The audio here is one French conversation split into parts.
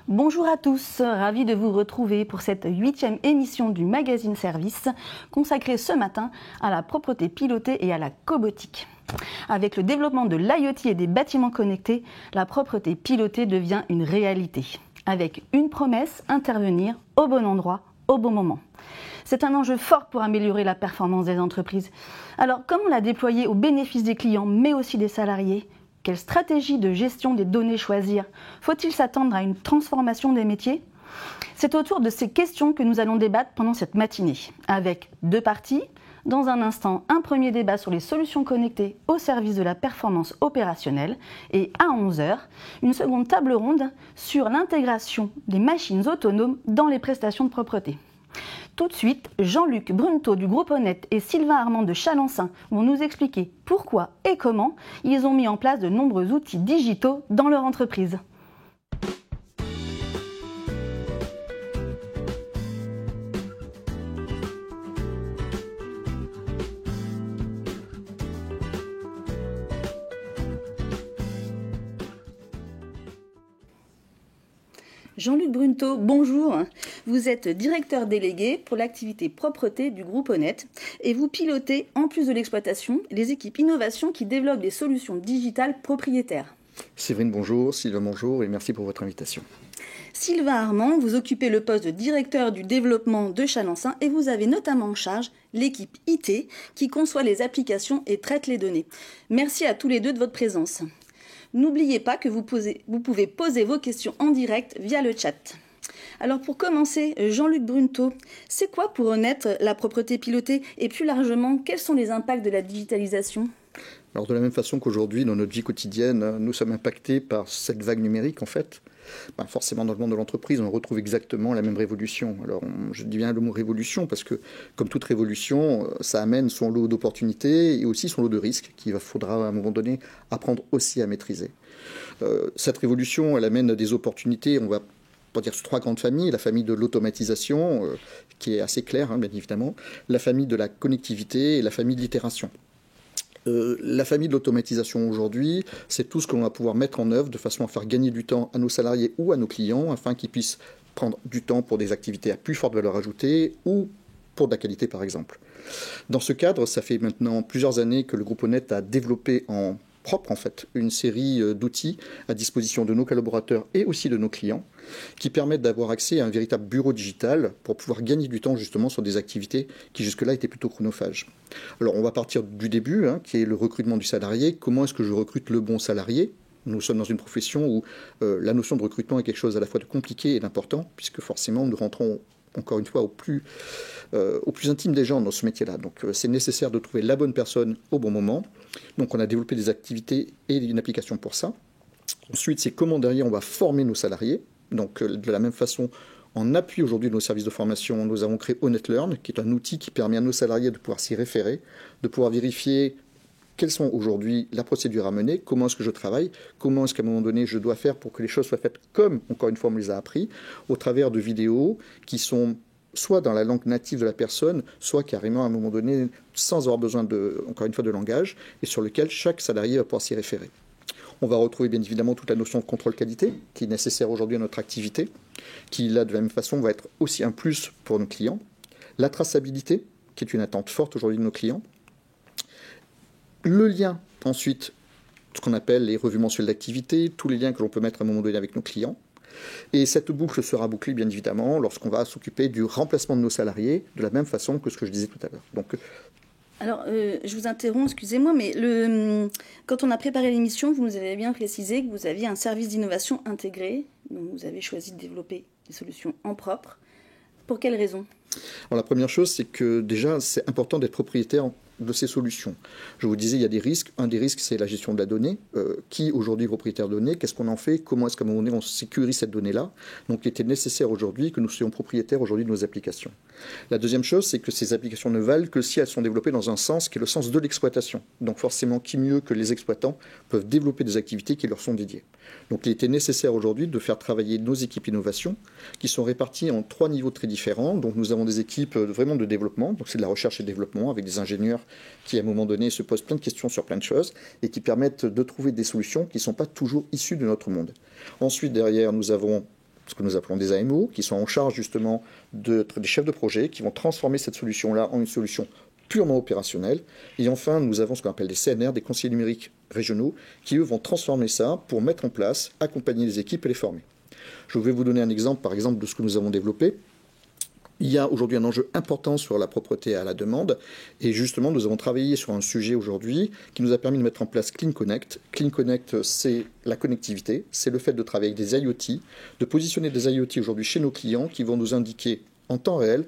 Bonjour à tous, ravi de vous retrouver pour cette 8e émission du magazine Service consacrée ce matin à la propreté pilotée et à la cobotique. Avec le développement de l'IoT et des bâtiments connectés, la propreté pilotée devient une réalité. Avec une promesse, intervenir au bon endroit, au bon moment. C'est un enjeu fort pour améliorer la performance des entreprises. Alors, comment la déployer au bénéfice des clients, mais aussi des salariés ? Quelle stratégie de gestion des données choisir? Faut-il s'attendre à une transformation des métiers? C'est autour de ces questions que nous allons débattre pendant cette matinée, avec deux parties. Dans un instant, un premier débat sur les solutions connectées au service de la performance opérationnelle et à 11h, une seconde table ronde sur l'intégration des machines autonomes dans les prestations de propreté. Tout de suite, Jean-Luc Brunto du groupe Honnête et Sylvain Armand de Chalençon vont nous expliquer pourquoi et comment ils ont mis en place de nombreux outils digitaux dans leur entreprise. Jean-Luc Brunto, bonjour. Vous êtes directeur délégué pour l'activité propreté du groupe Honnête et vous pilotez, en plus de l'exploitation, les équipes innovation qui développent des solutions digitales propriétaires. Séverine, bonjour. Sylvain, bonjour et merci pour votre invitation. Sylvain Armand, vous occupez le poste de directeur du développement de Chalençon et vous avez notamment en charge l'équipe IT qui conçoit les applications et traite les données. Merci à tous les deux de votre présence. N'oubliez pas que vous pouvez poser vos questions en direct via le chat. Alors pour commencer, Jean-Luc Brunto, c'est quoi pour Honnête la propreté pilotée et plus largement, quels sont les impacts de la digitalisation ? Alors de la même façon qu'aujourd'hui, dans notre vie quotidienne, nous sommes impactés par cette vague numérique en fait. Forcément, dans le monde de l'entreprise, on retrouve exactement la même révolution. Alors, je dis bien le mot révolution parce que, comme toute révolution, ça amène son lot d'opportunités et aussi son lot de risques qu'il faudra à un moment donné apprendre aussi à maîtriser. Cette révolution, elle amène des opportunités, on va pour dire trois grandes familles, la famille de l'automatisation, qui est assez claire, bien évidemment, la famille de la connectivité et la famille de l'itération. La famille de l'automatisation aujourd'hui, c'est tout ce que l'on va pouvoir mettre en œuvre de façon à faire gagner du temps à nos salariés ou à nos clients afin qu'ils puissent prendre du temps pour des activités à plus forte valeur ajoutée ou pour de la qualité par exemple. Dans ce cadre, ça fait maintenant plusieurs années que le groupe Honnête a développé en propre en fait une série d'outils à disposition de nos collaborateurs et aussi de nos clients qui permettent d'avoir accès à un véritable bureau digital pour pouvoir gagner du temps justement sur des activités qui jusque-là étaient plutôt chronophages. Alors on va partir du début, qui est le recrutement du salarié. Comment est-ce que je recrute le bon salarié ? Nous sommes dans une profession où la notion de recrutement est quelque chose à la fois de compliqué et d'important, puisque forcément nous rentrons encore une fois au plus intime des gens dans ce métier-là. Donc c'est nécessaire de trouver la bonne personne au bon moment. Donc on a développé des activités et une application pour ça. Ensuite, c'est comment derrière on va former nos salariés. Donc de la même façon, en appui aujourd'hui de nos services de formation, nous avons créé Honnête Learn, qui est un outil qui permet à nos salariés de pouvoir s'y référer, de pouvoir vérifier quelles sont aujourd'hui la procédure à mener, comment est-ce que je travaille, comment est-ce qu'à un moment donné je dois faire pour que les choses soient faites comme, encore une fois, on me les a appris, au travers de vidéos qui sont soit dans la langue native de la personne, soit carrément à un moment donné sans avoir besoin encore une fois, de langage, et sur lequel chaque salarié va pouvoir s'y référer. On va retrouver bien évidemment toute la notion de contrôle qualité qui est nécessaire aujourd'hui à notre activité, qui là de la même façon va être aussi un plus pour nos clients. La traçabilité, qui est une attente forte aujourd'hui de nos clients. Le lien ensuite, ce qu'on appelle les revues mensuelles d'activité, tous les liens que l'on peut mettre à un moment donné avec nos clients. Et cette boucle sera bouclée bien évidemment lorsqu'on va s'occuper du remplacement de nos salariés de la même façon que ce que je disais tout à l'heure. Donc, alors, je vous interromps, excusez-moi, mais quand on a préparé l'émission, vous nous avez bien précisé que vous aviez un service d'innovation intégré, donc vous avez choisi de développer des solutions en propre. Pour quelles raisons ? Alors, la première chose, c'est que déjà, c'est important d'être propriétaire de ces solutions. Je vous disais, il y a des risques. Un des risques, c'est la gestion de la donnée. Qui aujourd'hui est propriétaire de données ? Qu'est-ce qu'on en fait ? Comment est-ce qu'à un moment donné, on sécurise cette donnée-là ? Donc, il était nécessaire aujourd'hui que nous soyons propriétaires aujourd'hui de nos applications. La deuxième chose, c'est que ces applications ne valent que si elles sont développées dans un sens qui est le sens de l'exploitation. Donc, forcément, qui mieux que les exploitants peuvent développer des activités qui leur sont dédiées. Donc, il était nécessaire aujourd'hui de faire travailler nos équipes innovation qui sont réparties en 3 niveaux très différents. Donc, nous avons des équipes vraiment de développement. Donc, c'est de la recherche et développement avec des ingénieurs qui, à un moment donné, se posent plein de questions sur plein de choses et qui permettent de trouver des solutions qui ne sont pas toujours issues de notre monde. Ensuite, derrière, nous avons ce que nous appelons des AMO, qui sont en charge justement d'être des chefs de projet, qui vont transformer cette solution-là en une solution purement opérationnelle. Et enfin, nous avons ce qu'on appelle des CNR, des conseillers numériques régionaux, qui eux vont transformer ça pour mettre en place, accompagner les équipes et les former. Je vais vous donner un exemple, par exemple, de ce que nous avons développé. Il y a aujourd'hui un enjeu important sur la propreté à la demande et justement nous avons travaillé sur un sujet aujourd'hui qui nous a permis de mettre en place Clean Connect. Clean Connect, c'est la connectivité, c'est le fait de travailler avec des IoT, de positionner des IoT aujourd'hui chez nos clients qui vont nous indiquer en temps réel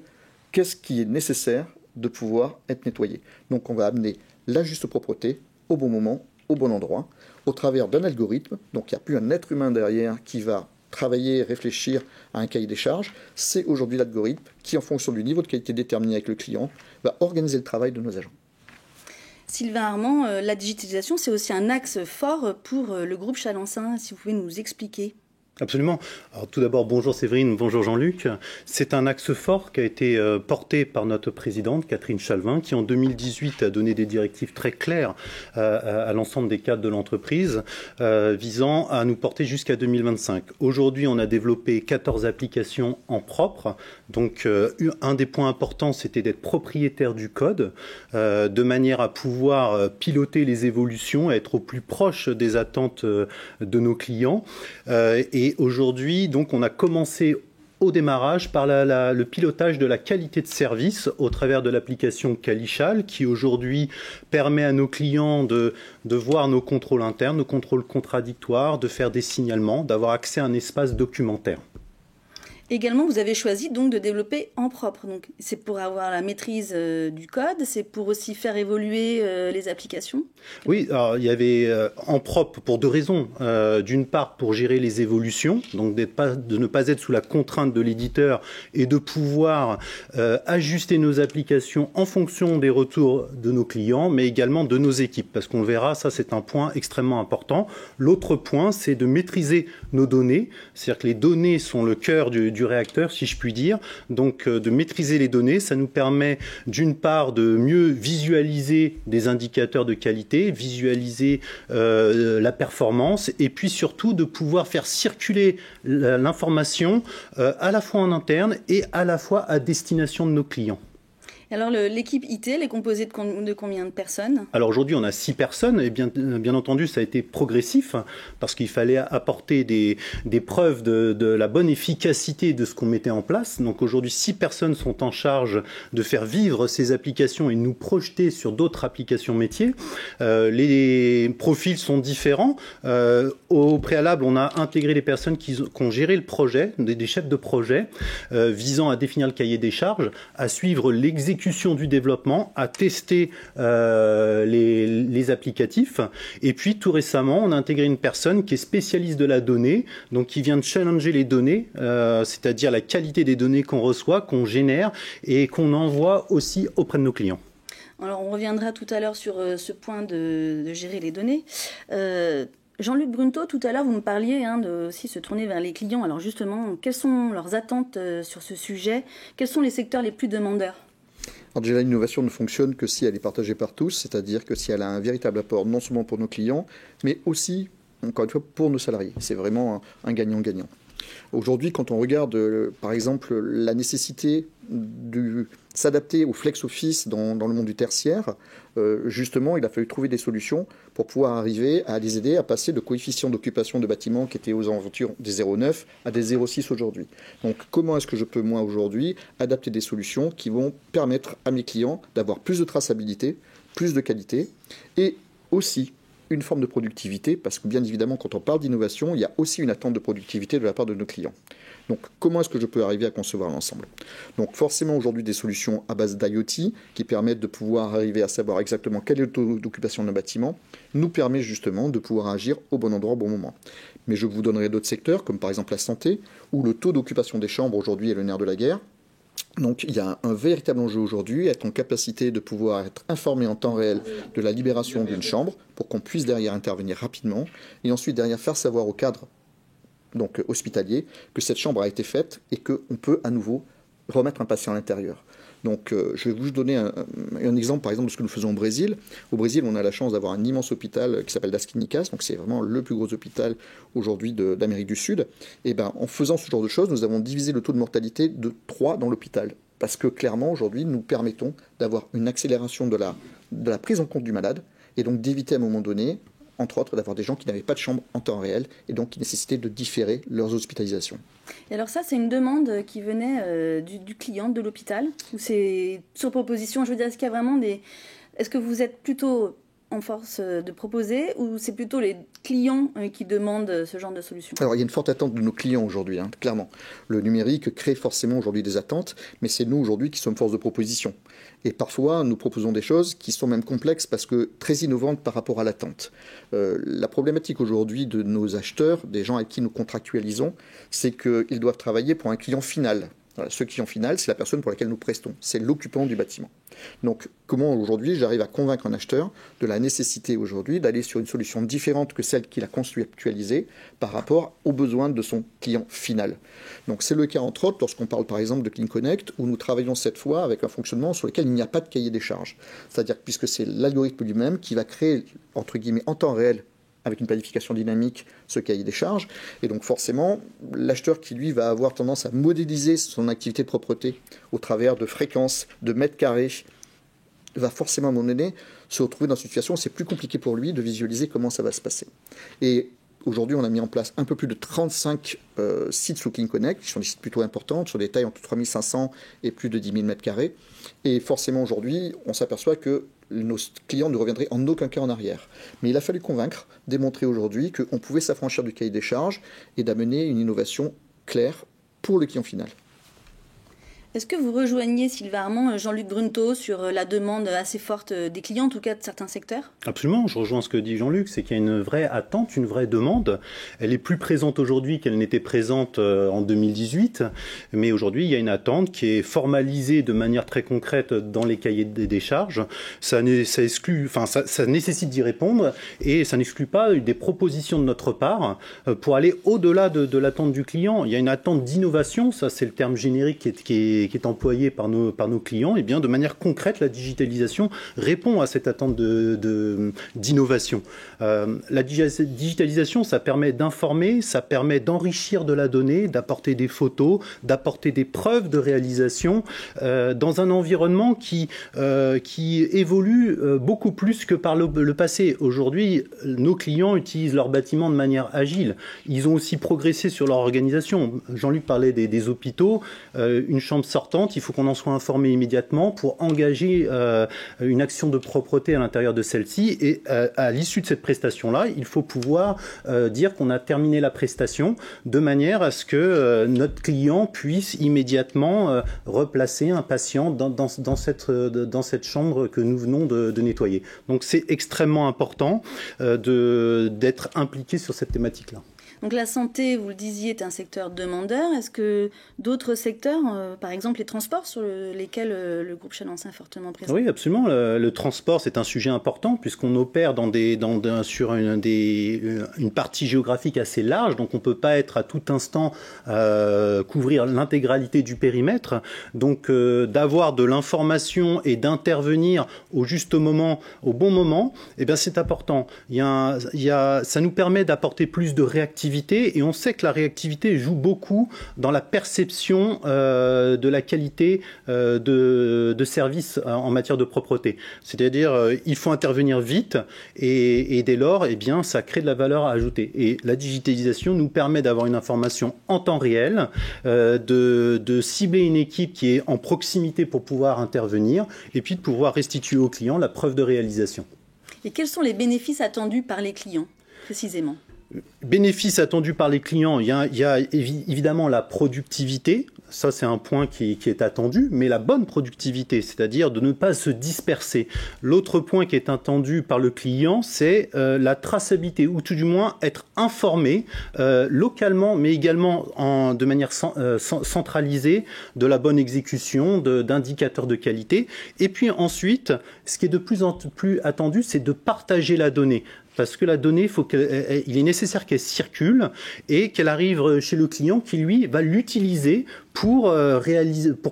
qu'est-ce qui est nécessaire de pouvoir être nettoyé. Donc on va amener la juste propreté au bon moment, au bon endroit, au travers d'un algorithme. Donc il n'y a plus un être humain derrière qui va travailler, réfléchir à un cahier des charges, c'est aujourd'hui l'algorithme qui, en fonction du niveau de qualité déterminé avec le client, va organiser le travail de nos agents. Sylvain Armand, la digitalisation, c'est aussi un axe fort pour le groupe Chalençon. Si vous pouvez nous expliquer. Absolument. Alors, tout d'abord, bonjour Séverine, bonjour Jean-Luc. C'est un axe fort qui a été porté par notre présidente Catherine Chalvin, qui en 2018 a donné des directives très claires à l'ensemble des cadres de l'entreprise, visant à nous porter jusqu'à 2025. Aujourd'hui, on a développé 14 applications en propre. Donc, un des points importants, c'était d'être propriétaire du code, de manière à pouvoir piloter les évolutions, être au plus proche des attentes de nos clients. Et aujourd'hui, donc, on a commencé au démarrage par le pilotage de la qualité de service au travers de l'application Qualichal qui aujourd'hui permet à nos clients de voir nos contrôles internes, nos contrôles contradictoires, de faire des signalements, d'avoir accès à un espace documentaire. Également, vous avez choisi donc de développer en propre. Donc, c'est pour avoir la maîtrise du code, c'est pour aussi faire évoluer les applications. Oui, alors, il y avait en propre pour deux raisons. D'une part, pour gérer les évolutions, donc de ne pas être sous la contrainte de l'éditeur et de pouvoir ajuster nos applications en fonction des retours de nos clients, mais également de nos équipes, parce qu'on le verra, ça c'est un point extrêmement important. L'autre point, c'est de maîtriser nos données, c'est-à-dire que les données sont le cœur du réacteur, si je puis dire. Donc, de maîtriser les données, ça nous permet d'une part de mieux visualiser des indicateurs de qualité, visualiser la performance, et puis surtout de pouvoir faire circuler l'information à la fois en interne et à la fois à destination de nos clients. Alors, l'équipe IT, elle est composée de combien de personnes? Alors aujourd'hui, on a 6 personnes et bien entendu, ça a été progressif parce qu'il fallait apporter des preuves de la bonne efficacité de ce qu'on mettait en place. Donc aujourd'hui, 6 personnes sont en charge de faire vivre ces applications et nous projeter sur d'autres applications métiers. Les profils sont différents. Au préalable, on a intégré les personnes qui ont géré le projet, des chefs de projet, visant à définir le cahier des charges, à suivre l'exécution du développement, à tester les applicatifs. Et puis tout récemment, on a intégré une personne qui est spécialiste de la donnée, donc qui vient de challenger les données, c'est-à-dire la qualité des données qu'on reçoit, qu'on génère et qu'on envoie aussi auprès de nos clients. Alors on reviendra tout à l'heure sur ce point de gérer les données. Jean-Luc Brunto, tout à l'heure, vous me parliez de aussi se tourner vers les clients. Alors justement, quelles sont leurs attentes sur ce sujet? Quels sont les secteurs les plus demandeurs? Alors déjà, l'innovation ne fonctionne que si elle est partagée par tous, c'est-à-dire que si elle a un véritable apport non seulement pour nos clients, mais aussi, encore une fois, pour nos salariés. C'est vraiment un gagnant-gagnant. Aujourd'hui, quand on regarde, par exemple, la nécessité de s'adapter au flex office dans le monde du tertiaire, justement, il a fallu trouver des solutions pour pouvoir arriver à les aider à passer de coefficients d'occupation de bâtiments qui étaient aux alentours des 0,9 à des 0,6 aujourd'hui. Donc, comment est-ce que je peux, moi, aujourd'hui, adapter des solutions qui vont permettre à mes clients d'avoir plus de traçabilité, plus de qualité et aussi une forme de productivité, parce que bien évidemment, quand on parle d'innovation, il y a aussi une attente de productivité de la part de nos clients. Donc, comment est-ce que je peux arriver à concevoir l'ensemble? Donc, forcément, aujourd'hui, des solutions à base d'IoT qui permettent de pouvoir arriver à savoir exactement quel est le taux d'occupation d'un bâtiment, nous permet justement de pouvoir agir au bon endroit, au bon moment. Mais je vous donnerai d'autres secteurs, comme par exemple la santé, où le taux d'occupation des chambres aujourd'hui est le nerf de la guerre. Donc il y a un véritable enjeu aujourd'hui, être en capacité de pouvoir être informé en temps réel de la libération d'une chambre pour qu'on puisse derrière intervenir rapidement et ensuite derrière faire savoir au cadre donc hospitalier que cette chambre a été faite et qu'on peut à nouveau remettre un patient à l'intérieur. Donc je vais vous donner un exemple, par exemple, de ce que nous faisons au Brésil. Au Brésil, on a la chance d'avoir un immense hôpital qui s'appelle Das Clínicas, donc c'est vraiment le plus gros hôpital aujourd'hui d'Amérique du Sud. Et ben, en faisant ce genre de choses, nous avons divisé le taux de mortalité de 3 dans l'hôpital. Parce que clairement, aujourd'hui, nous permettons d'avoir une accélération de la prise en compte du malade, et donc d'éviter à un moment donné, entre autres, d'avoir des gens qui n'avaient pas de chambre en temps réel et donc qui nécessitaient de différer leurs hospitalisations. Et alors ça, c'est une demande qui venait du client, de l'hôpital, ou c'est sur proposition? Je veux dire, est-ce qu'il y a vraiment Est-ce que vous êtes plutôt en force de proposer, ou c'est plutôt les clients qui demandent ce genre de solution? Alors il y a une forte attente de nos clients aujourd'hui, clairement. Le numérique crée forcément aujourd'hui des attentes, mais c'est nous aujourd'hui qui sommes force de proposition. Et parfois, nous proposons des choses qui sont même complexes parce que très innovantes par rapport à l'attente. La problématique aujourd'hui de nos acheteurs, des gens avec qui nous contractualisons, c'est qu'ils doivent travailler pour un client final. Voilà, ce client final, c'est la personne pour laquelle nous prestons, c'est l'occupant du bâtiment. Donc comment aujourd'hui j'arrive à convaincre un acheteur de la nécessité aujourd'hui d'aller sur une solution différente que celle qu'il a conceptualisée par rapport aux besoins de son client final. Donc c'est le cas entre autres lorsqu'on parle par exemple de Clean Connect, où nous travaillons cette fois avec un fonctionnement sur lequel il n'y a pas de cahier des charges. C'est-à-dire que puisque c'est l'algorithme lui-même qui va créer entre guillemets en temps réel, avec une planification dynamique, ce cahier des charges. Et donc forcément, l'acheteur qui, lui, va avoir tendance à modéliser son activité de propreté au travers de fréquences, de mètres carrés, va forcément à un moment donné se retrouver dans une situation où c'est plus compliqué pour lui de visualiser comment ça va se passer. Et aujourd'hui, on a mis en place un peu plus de 35 sites sous Clean Connect, qui sont des sites plutôt importants, sur des tailles entre 3500 et plus de 10 000 mètres carrés. Et forcément, aujourd'hui, on s'aperçoit que nos clients ne reviendraient en aucun cas en arrière. Mais il a fallu convaincre, démontrer aujourd'hui qu'on pouvait s'affranchir du cahier des charges et d'amener une innovation claire pour le client final. Est-ce que vous rejoignez, Sylvain Armand, Jean-Luc Grunto sur la demande assez forte des clients, en tout cas de certains secteurs? Absolument, je rejoins ce que dit Jean-Luc, c'est qu'il y a une vraie attente, une vraie demande. Elle est plus présente aujourd'hui qu'elle n'était présente en 2018, mais aujourd'hui il y a une attente qui est formalisée de manière très concrète dans les cahiers des charges. Ça nécessite d'y répondre et ça n'exclut pas des propositions de notre part pour aller au-delà de l'attente du client. Il y a une attente d'innovation, ça c'est le terme générique qui est employé par nos clients, et bien de manière concrète, la digitalisation répond à cette attente d'innovation. La digitalisation, ça permet d'informer, ça permet d'enrichir de la donnée, d'apporter des photos, d'apporter des preuves de réalisation dans un environnement qui évolue beaucoup plus que par le passé. Aujourd'hui, nos clients utilisent leurs bâtiments de manière agile. Ils ont aussi progressé sur leur organisation. Jean-Luc parlait des hôpitaux. Une chambre sortante, il faut qu'on en soit informé immédiatement pour engager une action de propreté à l'intérieur de celle-ci. Et à l'issue de cette prestation-là, il faut pouvoir dire qu'on a terminé la prestation de manière à ce que notre client puisse immédiatement replacer un patient dans cette chambre que nous venons de nettoyer. Donc c'est extrêmement important d'être impliqué sur cette thématique-là. Donc la santé, vous le disiez, est un secteur demandeur. Est-ce que d'autres secteurs, par exemple les transports, sur lesquels le groupe Chalensat est fortement présent? Oui, absolument. Le transport, c'est un sujet important puisqu'on opère sur une partie géographique assez large. Donc on ne peut pas être à tout instant couvrir l'intégralité du périmètre. Donc d'avoir de l'information et d'intervenir au juste moment, au bon moment, eh bien, c'est important. Ça nous permet d'apporter plus de réactivité. Et on sait que la réactivité joue beaucoup dans la perception de la qualité de service en matière de propreté. C'est-à-dire, il faut intervenir vite et dès lors, eh bien, ça crée de la valeur ajoutée. Et la digitalisation nous permet d'avoir une information en temps réel, de cibler une équipe qui est en proximité pour pouvoir intervenir et puis de pouvoir restituer au client la preuve de réalisation. Et quels sont les bénéfices attendus par les clients, précisément ? Bénéfices attendus par les clients, il y a évidemment la productivité, ça c'est un point qui est attendu, mais la bonne productivité, c'est-à-dire de ne pas se disperser. L'autre point qui est attendu par le client, c'est la traçabilité, ou tout du moins être informé localement, mais également de manière centralisée de la bonne exécution, d'indicateurs de qualité. Et puis ensuite, ce qui est de plus en plus attendu, c'est de partager la donnée. Parce que la donnée, il est nécessaire qu'elle circule et qu'elle arrive chez le client qui, lui, va l'utiliser pour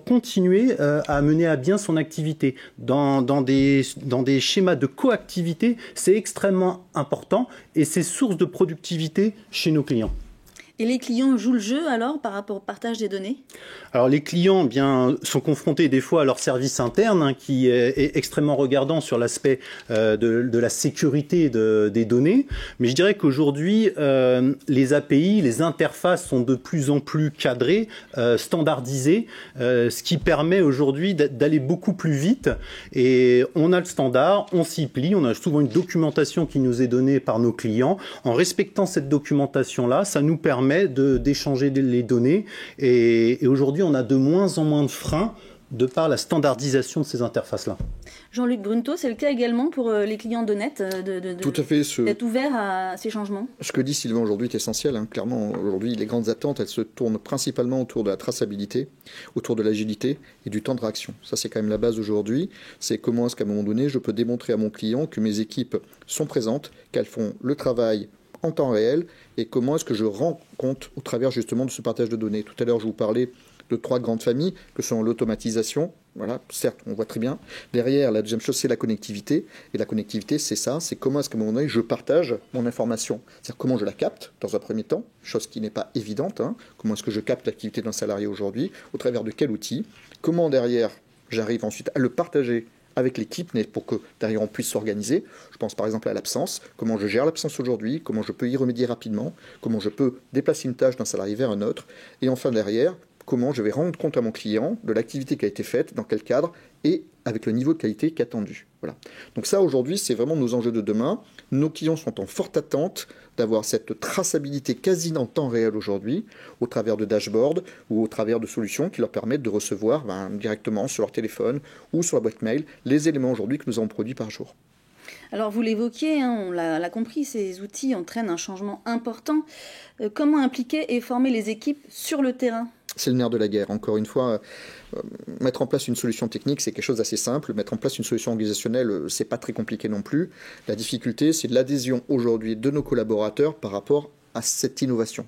continuer à mener à bien son activité. Dans des schémas de coactivité, c'est extrêmement important et c'est source de productivité chez nos clients. Et les clients jouent le jeu alors par rapport au partage des données ? Alors les clients sont confrontés des fois à leur service interne qui est extrêmement regardant sur l'aspect de la sécurité des données. Mais je dirais qu'aujourd'hui, les API, les interfaces sont de plus en plus cadrées, standardisées, ce qui permet aujourd'hui d'aller beaucoup plus vite. Et on a le standard, on s'y plie, on a souvent une documentation qui nous est donnée par nos clients. En respectant cette documentation-là, ça nous permet d'échanger les données et aujourd'hui on a de moins en moins de freins de par la standardisation de ces interfaces-là. Jean-Luc Brunto, c'est le cas également pour les clients d'Honnête Tout à fait. D'être ouvert à ces changements. Ce que dit Sylvain aujourd'hui est essentiel. Clairement, aujourd'hui, les grandes attentes, elles se tournent principalement autour de la traçabilité, autour de l'agilité et du temps de réaction. Ça, c'est quand même la base aujourd'hui. C'est comment est-ce qu'à un moment donné, je peux démontrer à mon client que mes équipes sont présentes, qu'elles font le travail en temps réel et comment est-ce que je rends compte au travers justement de ce partage de données. Tout à l'heure, je vous parlais de 3 grandes familles que sont l'automatisation. Voilà, certes, on voit très bien. Derrière, la deuxième chose, c'est la connectivité. Et la connectivité, c'est ça, c'est comment est-ce qu'à un moment donné, je partage mon information. C'est-à-dire comment je la capte dans un premier temps, chose qui n'est pas évidente. Comment est-ce que je capte l'activité d'un salarié aujourd'hui, au travers de quel outil. Comment derrière, j'arrive ensuite à le partager avec l'équipe pour que derrière on puisse s'organiser. Je pense par exemple à l'absence, comment je gère l'absence aujourd'hui, comment je peux y remédier rapidement, comment je peux déplacer une tâche d'un salarié vers un autre, et enfin derrière, comment je vais rendre compte à mon client de l'activité qui a été faite, dans quel cadre, et avec le niveau de qualité qui est attendu. Voilà. Donc ça aujourd'hui c'est vraiment nos enjeux de demain. Nos clients sont en forte attente d'avoir cette traçabilité quasi en temps réel aujourd'hui, au travers de dashboards ou au travers de solutions qui leur permettent de recevoir directement sur leur téléphone ou sur la boîte mail les éléments aujourd'hui que nous avons produits par jour. Alors vous l'évoquiez, on l'a compris, ces outils entraînent un changement important. Comment impliquer et former les équipes sur le terrain ? C'est le nerf de la guerre. Encore une fois, mettre en place une solution technique, c'est quelque chose d'assez simple. Mettre en place une solution organisationnelle, c'est pas très compliqué non plus. La difficulté, c'est l'adhésion aujourd'hui de nos collaborateurs par rapport à cette innovation.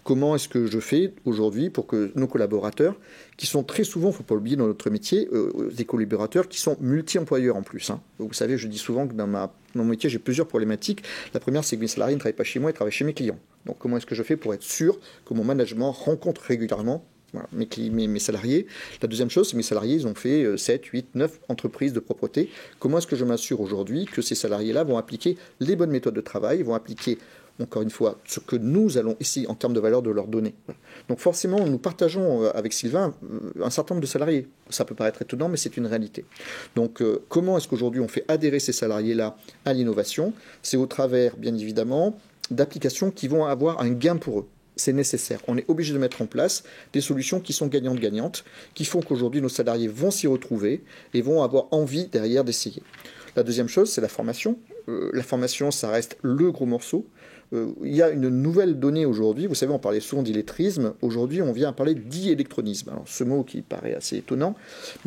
Comment est-ce que je fais aujourd'hui pour que nos collaborateurs, qui sont très souvent, il ne faut pas oublier dans notre métier, des collaborateurs qui sont multi-employeurs en plus. Vous savez, je dis souvent que dans mon métier, j'ai plusieurs problématiques. La première, c'est que mes salariés ne travaillent pas chez moi, ils travaillent chez mes clients. Donc comment est-ce que je fais pour être sûr que mon management rencontre régulièrement mes salariés. La deuxième chose, c'est que mes salariés, ils ont fait 7, 8, 9 entreprises de propreté. Comment est-ce que je m'assure aujourd'hui que ces salariés-là vont appliquer les bonnes méthodes de travail, vont appliquer, encore une fois, ce que nous allons ici en termes de valeur de leur donner. Donc forcément, nous partageons avec Sylvain un certain nombre de salariés. Ça peut paraître étonnant, mais c'est une réalité. Donc comment est-ce qu'aujourd'hui on fait adhérer ces salariés-là à l'innovation ? C'est au travers, bien évidemment, d'applications qui vont avoir un gain pour eux. C'est nécessaire. On est obligé de mettre en place des solutions qui sont gagnantes-gagnantes, qui font qu'aujourd'hui nos salariés vont s'y retrouver et vont avoir envie derrière d'essayer. La deuxième chose, c'est la formation. La formation, ça reste le gros morceau. Il y a une nouvelle donnée aujourd'hui. Vous savez, on parlait souvent d'illettrisme. Aujourd'hui, on vient parler d'illectronisme. Alors, ce mot qui paraît assez étonnant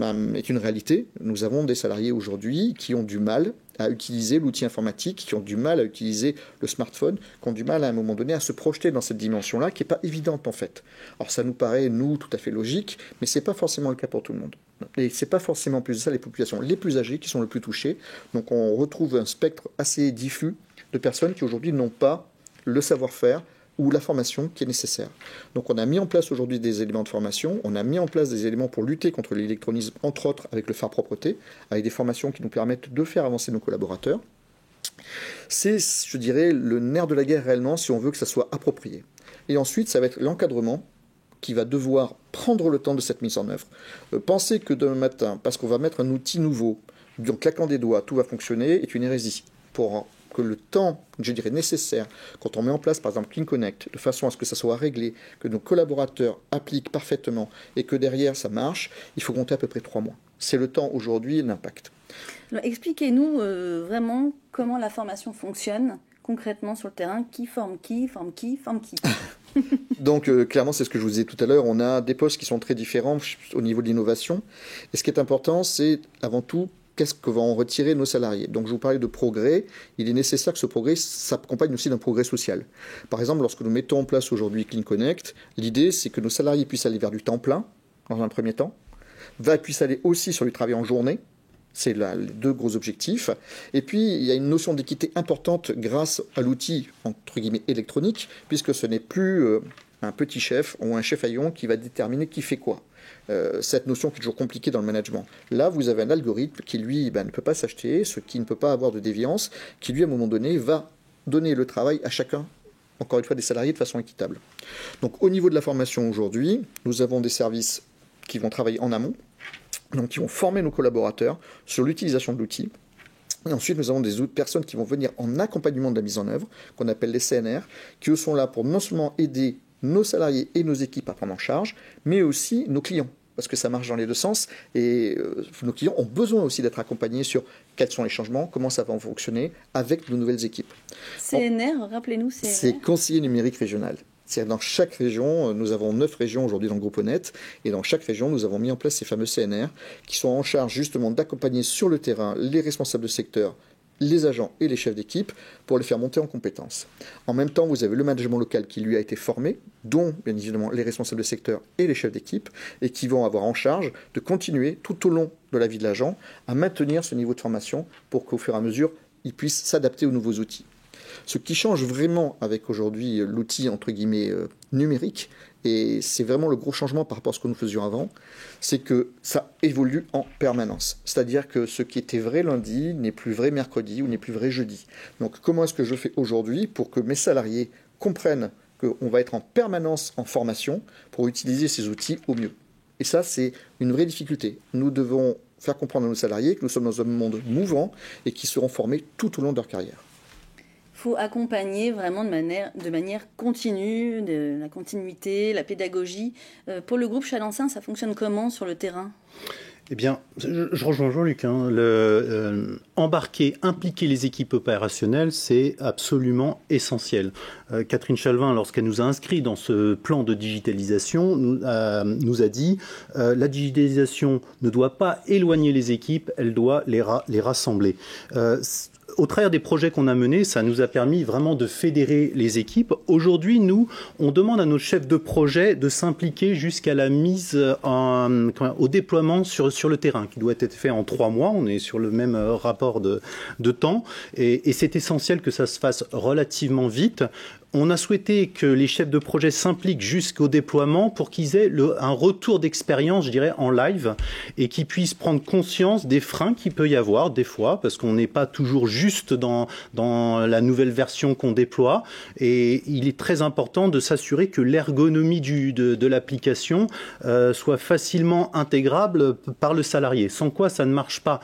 est une réalité. Nous avons des salariés aujourd'hui qui ont du mal à utiliser l'outil informatique, qui ont du mal à utiliser le smartphone, qui ont du mal à un moment donné à se projeter dans cette dimension-là, qui n'est pas évidente en fait. Alors ça nous paraît, nous, tout à fait logique, mais ce n'est pas forcément le cas pour tout le monde. Et ce n'est pas forcément plus ça les populations les plus âgées qui sont le plus touchées. Donc on retrouve un spectre assez diffus de personnes qui aujourd'hui n'ont pas le savoir-faire ou la formation qui est nécessaire. Donc on a mis en place aujourd'hui des éléments de formation, on a mis en place des éléments pour lutter contre l'électronisme, entre autres avec le phare propreté, avec des formations qui nous permettent de faire avancer nos collaborateurs. C'est, je dirais, le nerf de la guerre réellement si on veut que ça soit approprié. Et ensuite, ça va être l'encadrement qui va devoir prendre le temps de cette mise en œuvre. Penser que demain matin, parce qu'on va mettre un outil nouveau, en claquant des doigts, tout va fonctionner, est une hérésie. Pour que le temps, je dirais, nécessaire, quand on met en place, par exemple, Clean Connect, de façon à ce que ça soit réglé, que nos collaborateurs appliquent parfaitement et que derrière ça marche, il faut compter à peu près 3 mois. C'est le temps aujourd'hui et l'impact. Expliquez-nous vraiment comment la formation fonctionne concrètement sur le terrain. Qui forme qui, forme qui, forme qui. Donc clairement, c'est ce que je vous disais tout à l'heure, on a des postes qui sont très différents au niveau de l'innovation. Et ce qui est important, c'est avant tout qu'est-ce que vont en retirer nos salariés. Donc je vous parlais de progrès, il est nécessaire que ce progrès s'accompagne aussi d'un progrès social. Par exemple, lorsque nous mettons en place aujourd'hui Clean Connect, l'idée c'est que nos salariés puissent aller vers du temps plein, dans un premier temps, puissent aller aussi sur du travail en journée. C'est là les deux gros objectifs. Et puis, il y a une notion d'équité importante grâce à l'outil, entre guillemets, électronique, puisque ce n'est plus un petit chef ou un chef haillon qui va déterminer qui fait quoi. Cette notion qui est toujours compliquée dans le management. Là, vous avez un algorithme qui, lui, ne peut pas s'acheter, ce qui ne peut pas avoir de déviance, qui, lui, à un moment donné, va donner le travail à chacun, encore une fois, des salariés de façon équitable. Donc, au niveau de la formation aujourd'hui, nous avons des services qui vont travailler en amont, donc qui vont former nos collaborateurs sur l'utilisation de l'outil. Et ensuite, nous avons des personnes qui vont venir en accompagnement de la mise en œuvre, qu'on appelle les CNR, qui sont là pour non seulement aider nos salariés et nos équipes à prendre en charge, mais aussi nos clients, parce que ça marche dans les deux sens, et nos clients ont besoin aussi d'être accompagnés sur quels sont les changements, comment ça va fonctionner avec nos nouvelles équipes. CNR, rappelez-nous, CNR. C'est conseiller numérique régional. C'est-à-dire dans chaque région, nous avons 9 régions aujourd'hui dans le groupe Honnête, et dans chaque région, nous avons mis en place ces fameux CNR qui sont en charge justement d'accompagner sur le terrain les responsables de secteur, les agents et les chefs d'équipe pour les faire monter en compétences. En même temps, vous avez le management local qui lui a été formé, dont bien évidemment les responsables de secteur et les chefs d'équipe, et qui vont avoir en charge de continuer tout au long de la vie de l'agent à maintenir ce niveau de formation pour qu'au fur et à mesure, il puisse s'adapter aux nouveaux outils. Ce qui change vraiment avec aujourd'hui l'outil entre guillemets numérique, et c'est vraiment le gros changement par rapport à ce que nous faisions avant, c'est que ça évolue en permanence. C'est-à-dire que ce qui était vrai lundi n'est plus vrai mercredi ou n'est plus vrai jeudi. Donc comment est-ce que je fais aujourd'hui pour que mes salariés comprennent qu'on va être en permanence en formation pour utiliser ces outils au mieux? Et ça, c'est une vraie difficulté. Nous devons faire comprendre à nos salariés que nous sommes dans un monde mouvant et qu'ils seront formés tout au long de leur carrière. Il faut accompagner vraiment de manière continue, de la continuité, la pédagogie. Pour le groupe Chalençin, ça fonctionne comment sur le terrain ? Eh bien, je rejoins Jean-Luc. Embarquer, impliquer les équipes opérationnelles, c'est absolument essentiel. Catherine Chalvin, lorsqu'elle nous a inscrits dans ce plan de digitalisation, nous a dit la digitalisation ne doit pas éloigner les équipes, elle doit les rassembler. Au travers des projets qu'on a menés, ça nous a permis vraiment de fédérer les équipes. Aujourd'hui, nous, on demande à nos chefs de projet de s'impliquer jusqu'à la mise au déploiement sur le terrain, qui doit être fait en 3 mois. On est sur le même rapport de temps. Et c'est essentiel que ça se fasse relativement vite. On a souhaité que les chefs de projet s'impliquent jusqu'au déploiement pour qu'ils aient un retour d'expérience, je dirais, en live, et qu'ils puissent prendre conscience des freins qu'il peut y avoir des fois, parce qu'on n'est pas toujours juste dans la nouvelle version qu'on déploie. Et il est très important de s'assurer que l'ergonomie de l'application soit facilement intégrable par le salarié, sans quoi ça ne marche pas.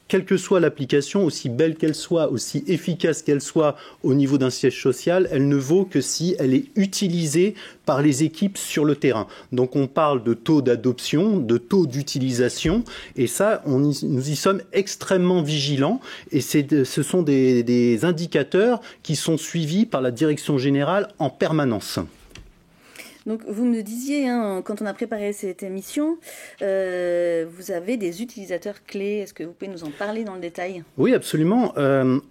Quelle que soit l'application, aussi belle qu'elle soit, aussi efficace qu'elle soit au niveau d'un siège social, elle ne vaut que si elle est utilisée par les équipes sur le terrain. Donc on parle de taux d'adoption, de taux d'utilisation, et ça, nous y sommes extrêmement vigilants, et ce sont des indicateurs qui sont suivis par la direction générale en permanence. Donc, vous me disiez, quand on a préparé cette émission, vous avez des utilisateurs clés. Est-ce que vous pouvez nous en parler dans le détail ? Oui, absolument.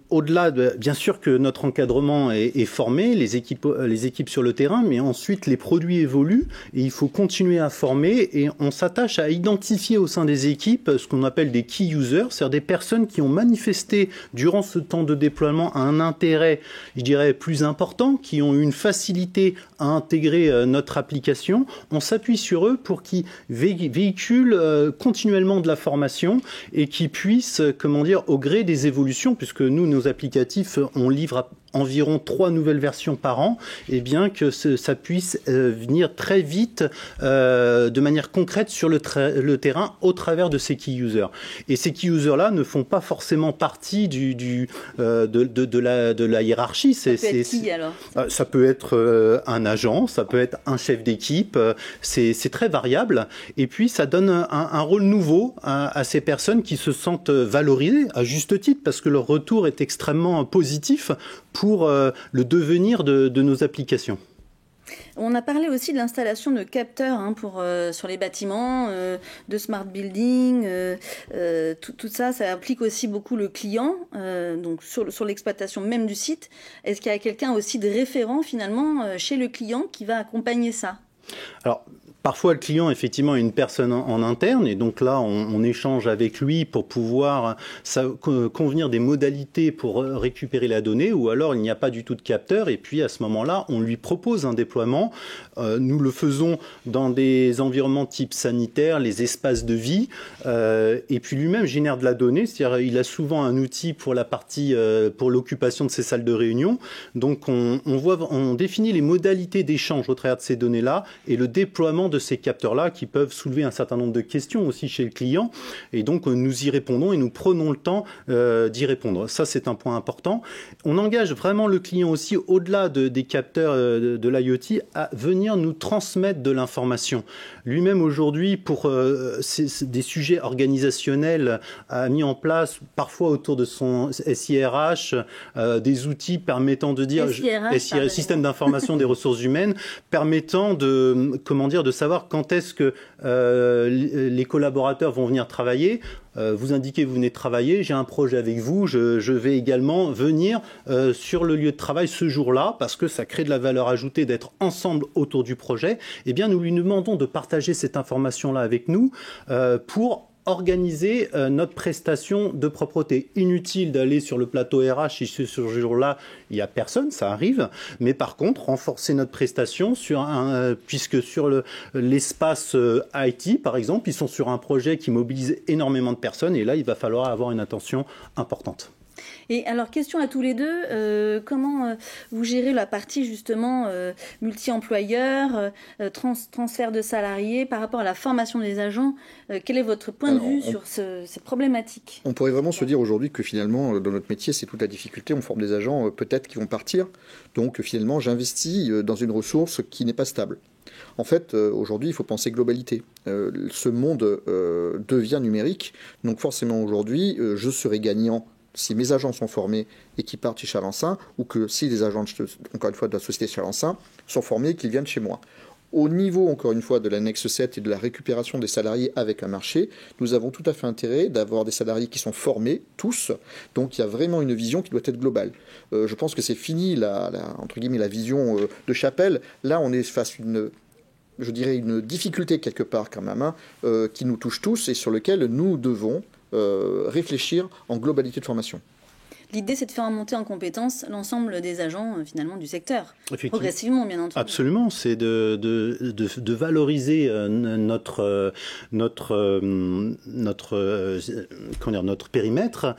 Au-delà, bien sûr que notre encadrement est formé, les équipes sur le terrain, mais ensuite les produits évoluent et il faut continuer à former, et on s'attache à identifier au sein des équipes ce qu'on appelle des key users, c'est-à-dire des personnes qui ont manifesté durant ce temps de déploiement un intérêt, je dirais, plus important, qui ont une facilité à intégrer notre application. On s'appuie sur eux pour qu'ils véhiculent continuellement de la formation et qu'ils puissent, au gré des évolutions, puisque nous, nos applicatifs, on livre environ 3 nouvelles versions par an, et bien que ça puisse venir très vite de manière concrète sur le terrain au travers de ces key users. Et ces key users-là ne font pas forcément partie de la hiérarchie. Ça peut être qui alors ? Ça peut être un agent, ça peut être un chef d'équipe, c'est très variable. Et puis ça donne un rôle nouveau à ces personnes qui se sentent valorisées à juste titre, parce que leur retour est extrêmement positif pour le devenir de nos applications. On a parlé aussi de l'installation de capteurs sur les bâtiments, de smart building. Tout ça, ça implique aussi beaucoup le client, donc sur l'exploitation même du site. Est-ce qu'il y a quelqu'un aussi de référent finalement chez le client qui va accompagner ça? Alors, parfois, le client, effectivement, est une personne en interne, et donc là, on échange avec lui pour pouvoir convenir des modalités pour récupérer la donnée, ou alors il n'y a pas du tout de capteur, et puis à ce moment-là, on lui propose un déploiement. Nous le faisons dans des environnements type sanitaire, les espaces de vie, et puis lui-même génère de la donnée, c'est-à-dire il a souvent un outil pour la partie, pour l'occupation de ses salles de réunion. Donc on définit les modalités d'échange au travers de ces données-là, et le déploiement de ces capteurs-là qui peuvent soulever un certain nombre de questions aussi chez le client. Et donc, nous y répondons et nous prenons le temps d'y répondre. Ça, c'est un point important. On engage vraiment le client aussi, au-delà des capteurs de l'IoT, à venir nous transmettre de l'information. Lui-même, aujourd'hui, pour des sujets organisationnels, a mis en place, parfois autour de son SIRH, des outils permettant de dire... SIRH, système d'information des ressources humaines, permettant de savoir quand est-ce que les collaborateurs vont venir travailler. Vous indiquez, vous venez de travailler, j'ai un projet avec vous, je vais également venir sur le lieu de travail ce jour-là, parce que ça crée de la valeur ajoutée d'être ensemble autour du projet. Eh bien, nous lui demandons de partager cette information-là avec nous pour organiser notre prestation de propreté. Inutile d'aller sur le plateau RH si ce jour-là, il n'y a personne, ça arrive. Mais par contre, renforcer notre prestation puisque sur l'espace IT, par exemple, ils sont sur un projet qui mobilise énormément de personnes et là, il va falloir avoir une attention importante. Et alors, question à tous les deux, comment vous gérez la partie justement multi-employeur, transfert de salariés par rapport à la formation des agents? Quel est votre point de vue sur ces problématiques? On pourrait vraiment se dire aujourd'hui que finalement, dans notre métier, c'est toute la difficulté. On forme des agents peut-être qui vont partir. Donc finalement, j'investis dans une ressource qui n'est pas stable. En fait, aujourd'hui, il faut penser globalité. Ce monde devient numérique. Donc forcément, aujourd'hui, je serai gagnant si mes agents sont formés et qui partent chez Chalençon, ou que si les agents, encore une fois, de la société Chalençon sont formés et qu'ils viennent chez moi. Au niveau, encore une fois, de l'annexe 7 et de la récupération des salariés avec un marché, nous avons tout à fait intérêt d'avoir des salariés qui sont formés, tous. Donc il y a vraiment une vision qui doit être globale. Je pense que c'est fini, entre guillemets, la vision de Chapelle. Là, on est face à une difficulté quelque part quand même, qui nous touche tous et sur lequel nous devons réfléchir en globalité de formation. L'idée, c'est de faire monter en compétence l'ensemble des agents finalement du secteur, progressivement, bien entendu. Absolument, c'est de valoriser notre périmètre.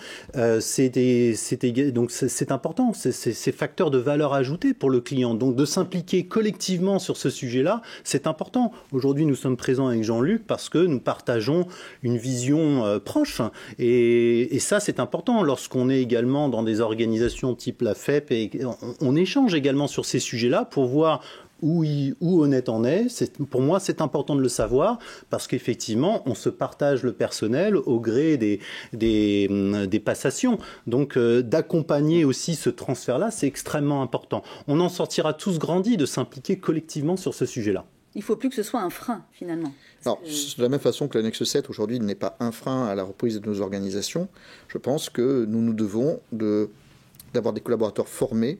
Donc c'est important, c'est facteur de valeur ajoutée pour le client. Donc de s'impliquer collectivement sur ce sujet-là, c'est important. Aujourd'hui, nous sommes présents avec Jean-Luc parce que nous partageons une vision proche, et ça, c'est important lorsqu'on est également dans des organisations type la FEP, et on échange également sur ces sujets-là pour voir où Honnête en est. Pour moi, c'est important de le savoir parce qu'effectivement, on se partage le personnel au gré des passations. Donc, d'accompagner aussi ce transfert-là, c'est extrêmement important. On en sortira tous grandis de s'impliquer collectivement sur ce sujet-là. Il ne faut plus que ce soit un frein, finalement. Alors, de la même façon que l'annexe 7, aujourd'hui, n'est pas un frein à la reprise de nos organisations, je pense que nous devons d'avoir des collaborateurs formés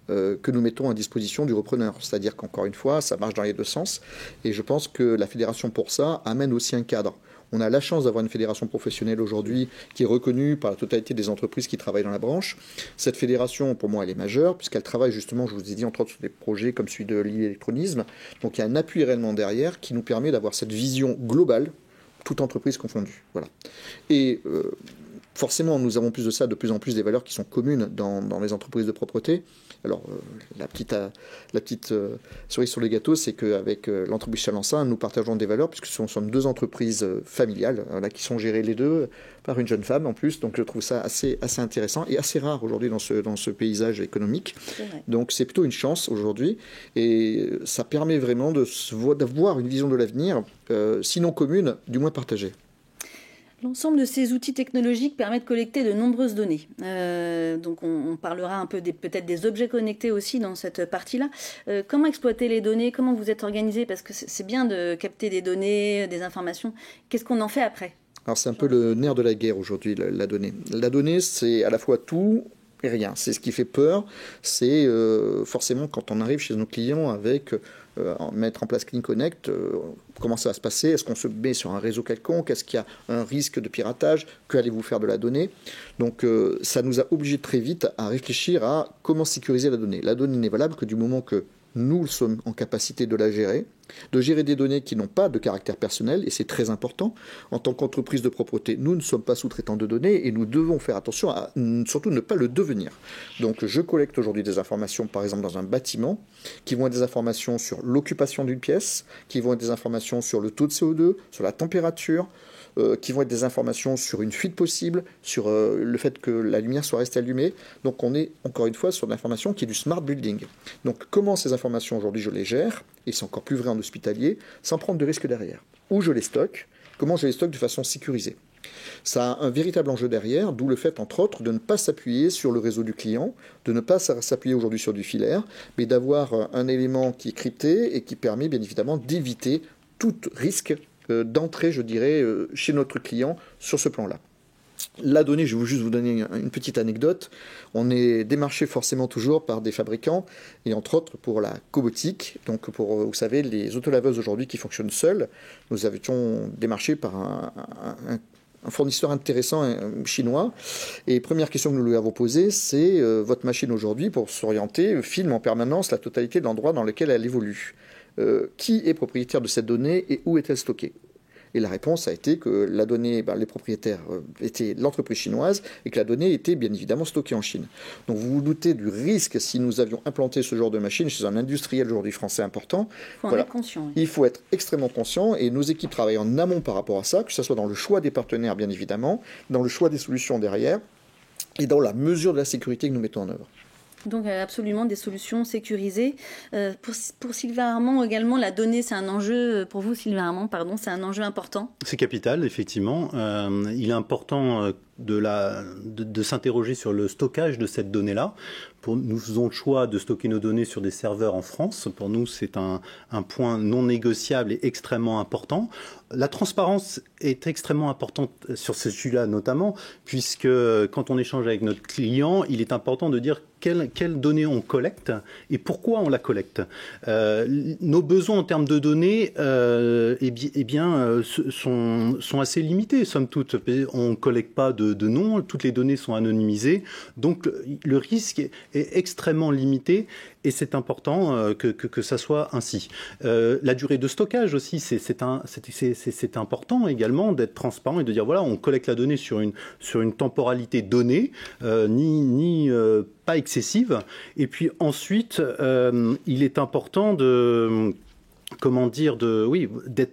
que nous mettons à disposition du repreneur. C'est-à-dire qu'encore une fois, ça marche dans les deux sens. Et je pense que la fédération, pour ça, amène aussi un cadre. On a la chance d'avoir une fédération professionnelle aujourd'hui qui est reconnue par la totalité des entreprises qui travaillent dans la branche. Cette fédération, pour moi, elle est majeure, puisqu'elle travaille justement, je vous ai dit, entre autres sur des projets comme celui de l'e-électronisme. Donc il y a un appui réellement derrière qui nous permet d'avoir cette vision globale, toute entreprise confondue. Voilà. Et forcément, nous avons plus de ça, de plus en plus des valeurs qui sont communes dans les entreprises de propreté. Alors, la petite cerise sur le gâteau, c'est qu'avec l'entreprise Chalençon, nous partageons des valeurs, puisque nous sommes deux entreprises familiales, qui sont gérées les deux par une jeune femme en plus. Donc, je trouve ça assez intéressant et assez rare aujourd'hui dans ce paysage économique. Donc, c'est plutôt une chance aujourd'hui. Et ça permet vraiment d'avoir une vision de l'avenir, sinon commune, du moins partagée. L'ensemble de ces outils technologiques permet de collecter de nombreuses données. Donc on parlera un peu peut-être des objets connectés aussi dans cette partie-là. Comment exploiter les données? Comment vous êtes organisé? Parce que c'est bien de capter des données, des informations. Qu'est-ce qu'on en fait après? Alors c'est un peu le nerf de la guerre aujourd'hui, la donnée. La donnée, c'est à la fois tout et rien. C'est ce qui fait peur. C'est forcément quand on arrive chez nos clients avec mettre en place Clean Connect, comment ça va se passer? Est-ce qu'on se met sur un réseau quelconque? Est-ce qu'il y a un risque de piratage? Que allez-vous faire de la donnée? Donc ça nous a obligés très vite à réfléchir à comment sécuriser la donnée. La donnée n'est valable que du moment que nous sommes en capacité de la gérer, de gérer des données qui n'ont pas de caractère personnel, et c'est très important. En tant qu'entreprise de propreté, nous ne sommes pas sous-traitants de données, et nous devons faire attention à surtout ne pas le devenir. Donc je collecte aujourd'hui des informations, par exemple dans un bâtiment, qui vont être des informations sur l'occupation d'une pièce, qui vont être des informations sur le taux de CO2, sur la température, qui vont être des informations sur une fuite possible, sur le fait que la lumière soit restée allumée. Donc on est encore une fois sur de l'information qui est du smart building. Donc comment ces informations aujourd'hui je les gère, et c'est encore plus vrai en hospitalier, sans prendre de risques derrière. Où je les stocke, comment je les stocke de façon sécurisée. Ça a un véritable enjeu derrière, d'où le fait, entre autres, de ne pas s'appuyer sur le réseau du client, de ne pas s'appuyer aujourd'hui sur du filaire, mais d'avoir un élément qui est crypté et qui permet bien évidemment d'éviter tout risque d'entrée, je dirais, chez notre client sur ce plan-là. La donnée, je vais juste vous donner une petite anecdote. On est démarché forcément toujours par des fabricants, et entre autres pour la cobotique, donc pour, vous savez, les autolaveuses aujourd'hui qui fonctionnent seules. Nous avions démarché par un fournisseur intéressant chinois. Et première question que nous lui avons posée, c'est votre machine aujourd'hui, pour s'orienter, filme en permanence la totalité de l'endroit dans lequel elle évolue. Qui est propriétaire de cette donnée et où est-elle stockée? Et la réponse a été que la donnée, les propriétaires étaient l'entreprise chinoise et que la donnée était bien évidemment stockée en Chine. Donc vous vous doutez du risque si nous avions implanté ce genre de machine chez un industriel aujourd'hui français important. Il faut en être conscient. Oui. Il faut être extrêmement conscient, et nos équipes travaillent en amont par rapport à ça, que ce soit dans le choix des partenaires bien évidemment, dans le choix des solutions derrière et dans la mesure de la sécurité que nous mettons en œuvre. Donc absolument des solutions sécurisées. Pour Sylvain Armand également, la donnée, c'est un enjeu, pour vous Sylvain Armand, pardon, c'est un enjeu important? C'est capital, effectivement. Il est important de s'interroger sur le stockage de cette donnée-là. Nous faisons le choix de stocker nos données sur des serveurs en France. Pour nous, c'est un point non négociable et extrêmement important. La transparence est extrêmement importante sur ce sujet-là notamment, puisque quand on échange avec notre client, il est important de dire quelles données on collecte et pourquoi on la collecte. Nos besoins en termes de données sont assez limités, somme toute. On ne collecte pas de noms, toutes les données sont anonymisées, donc le risque est extrêmement limité, et c'est important que ça soit ainsi. La durée de stockage aussi, c'est important également d'être transparent et de dire voilà, on collecte la donnée sur une temporalité donnée, pas excessive. Et puis ensuite, il est important d'être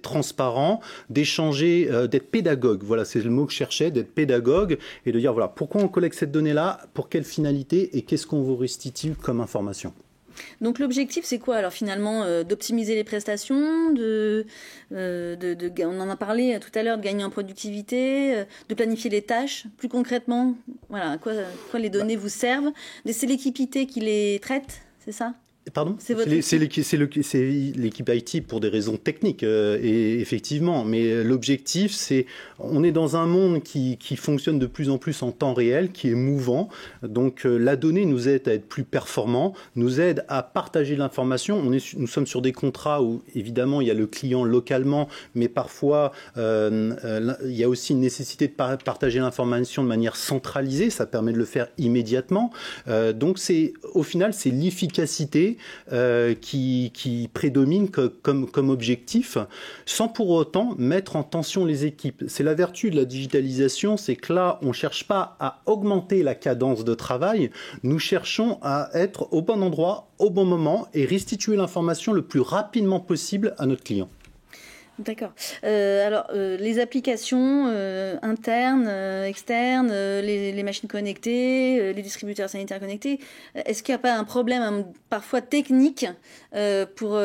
transparent, d'échanger, d'être pédagogue. Voilà, c'est le mot que je cherchais, d'être pédagogue et de dire voilà, pourquoi on collecte cette donnée-là, pour quelle finalité et qu'est-ce qu'on vous restitue comme information. Donc l'objectif, c'est quoi alors finalement? D'optimiser les prestations, on en a parlé tout à l'heure, de gagner en productivité, de planifier les tâches. Plus concrètement, voilà, à quoi les données vous servent? C'est l'équipe IT qui les traite, c'est ça? Pardon ? C'est l'équipe IT pour des raisons techniques, et effectivement. Mais l'objectif, c'est, on est dans un monde qui fonctionne de plus en plus en temps réel, qui est mouvant. Donc la donnée nous aide à être plus performants, nous aide à partager l'information. Nous sommes sur des contrats où, évidemment, il y a le client localement, mais parfois, il y a aussi une nécessité de partager l'information de manière centralisée. Ça permet de le faire immédiatement. Donc au final, c'est l'efficacité qui prédomine comme objectif, sans pour autant mettre en tension les équipes. C'est la vertu de la digitalisation, c'est que là, on ne cherche pas à augmenter la cadence de travail, nous cherchons à être au bon endroit, au bon moment, et restituer l'information le plus rapidement possible à notre client. D'accord. Alors, les applications internes, externes, les machines connectées, les distributeurs sanitaires connectés, est-ce qu'il n'y a pas un problème parfois technique pour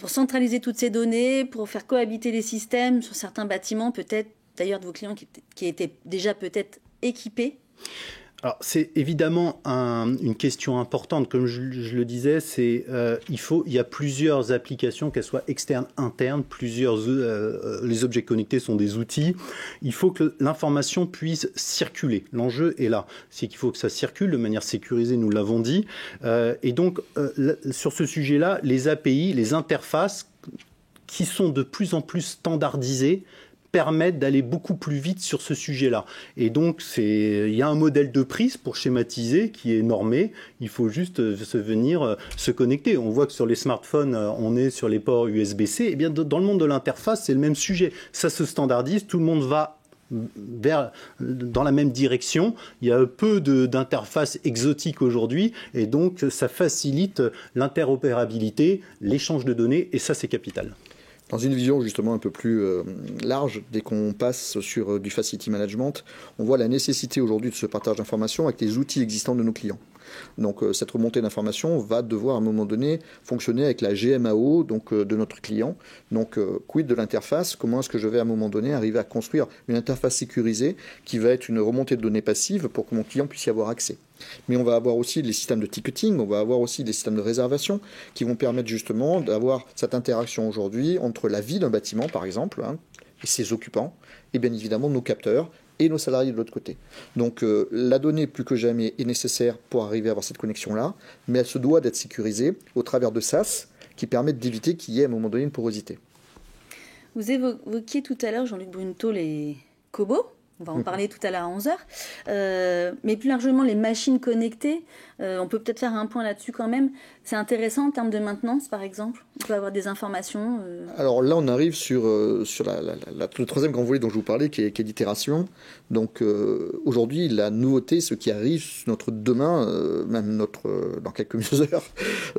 centraliser toutes ces données, pour faire cohabiter les systèmes sur certains bâtiments peut-être d'ailleurs de vos clients qui étaient déjà peut-être équipés? Alors, c'est évidemment une question importante. Comme je le disais, il y a plusieurs applications, qu'elles soient externes, internes, les objets connectés sont des outils. Il faut que l'information puisse circuler. L'enjeu est là. C'est qu'il faut que ça circule de manière sécurisée, nous l'avons dit. Et donc, sur ce sujet-là, les API, les interfaces qui sont de plus en plus standardisées, permettent d'aller beaucoup plus vite sur ce sujet-là. Et donc, il y a un modèle de prise pour schématiser qui est normé. Il faut juste venir se connecter. On voit que sur les smartphones, on est sur les ports USB-C. Eh bien, dans le monde de l'interface, c'est le même sujet. Ça se standardise, tout le monde va dans la même direction. Il y a peu d'interfaces exotiques aujourd'hui et donc ça facilite l'interopérabilité, l'échange de données et ça, c'est capital. Dans une vision justement un peu plus large, dès qu'on passe sur du facility management, on voit la nécessité aujourd'hui de ce partage d'informations avec les outils existants de nos clients. Donc cette remontée d'informations va devoir à un moment donné fonctionner avec la GMAO donc, de notre client. Donc quid de l'interface? Comment est-ce que je vais à un moment donné arriver à construire une interface sécurisée qui va être une remontée de données passive pour que mon client puisse y avoir accès? Mais on va avoir aussi les systèmes de ticketing, on va avoir aussi des systèmes de réservation qui vont permettre justement d'avoir cette interaction aujourd'hui entre la vie d'un bâtiment par exemple et ses occupants et bien évidemment nos capteurs et nos salariés de l'autre côté. Donc la donnée plus que jamais est nécessaire pour arriver à avoir cette connexion-là, mais elle se doit d'être sécurisée au travers de SaaS qui permettent d'éviter qu'il y ait à un moment donné une porosité. Vous évoquiez tout à l'heure, Jean-Luc Bruneteau, les cobots. On va en parler tout à l'heure à 11h. Mais plus largement, les machines connectées, on peut peut-être faire un point là-dessus quand même. C'est intéressant en termes de maintenance, par exemple. On peut avoir des informations. Alors là, on arrive sur le troisième grand volet dont je vous parlais, qui est l'itération. Donc aujourd'hui, la nouveauté, ce qui arrive demain, dans quelques heures,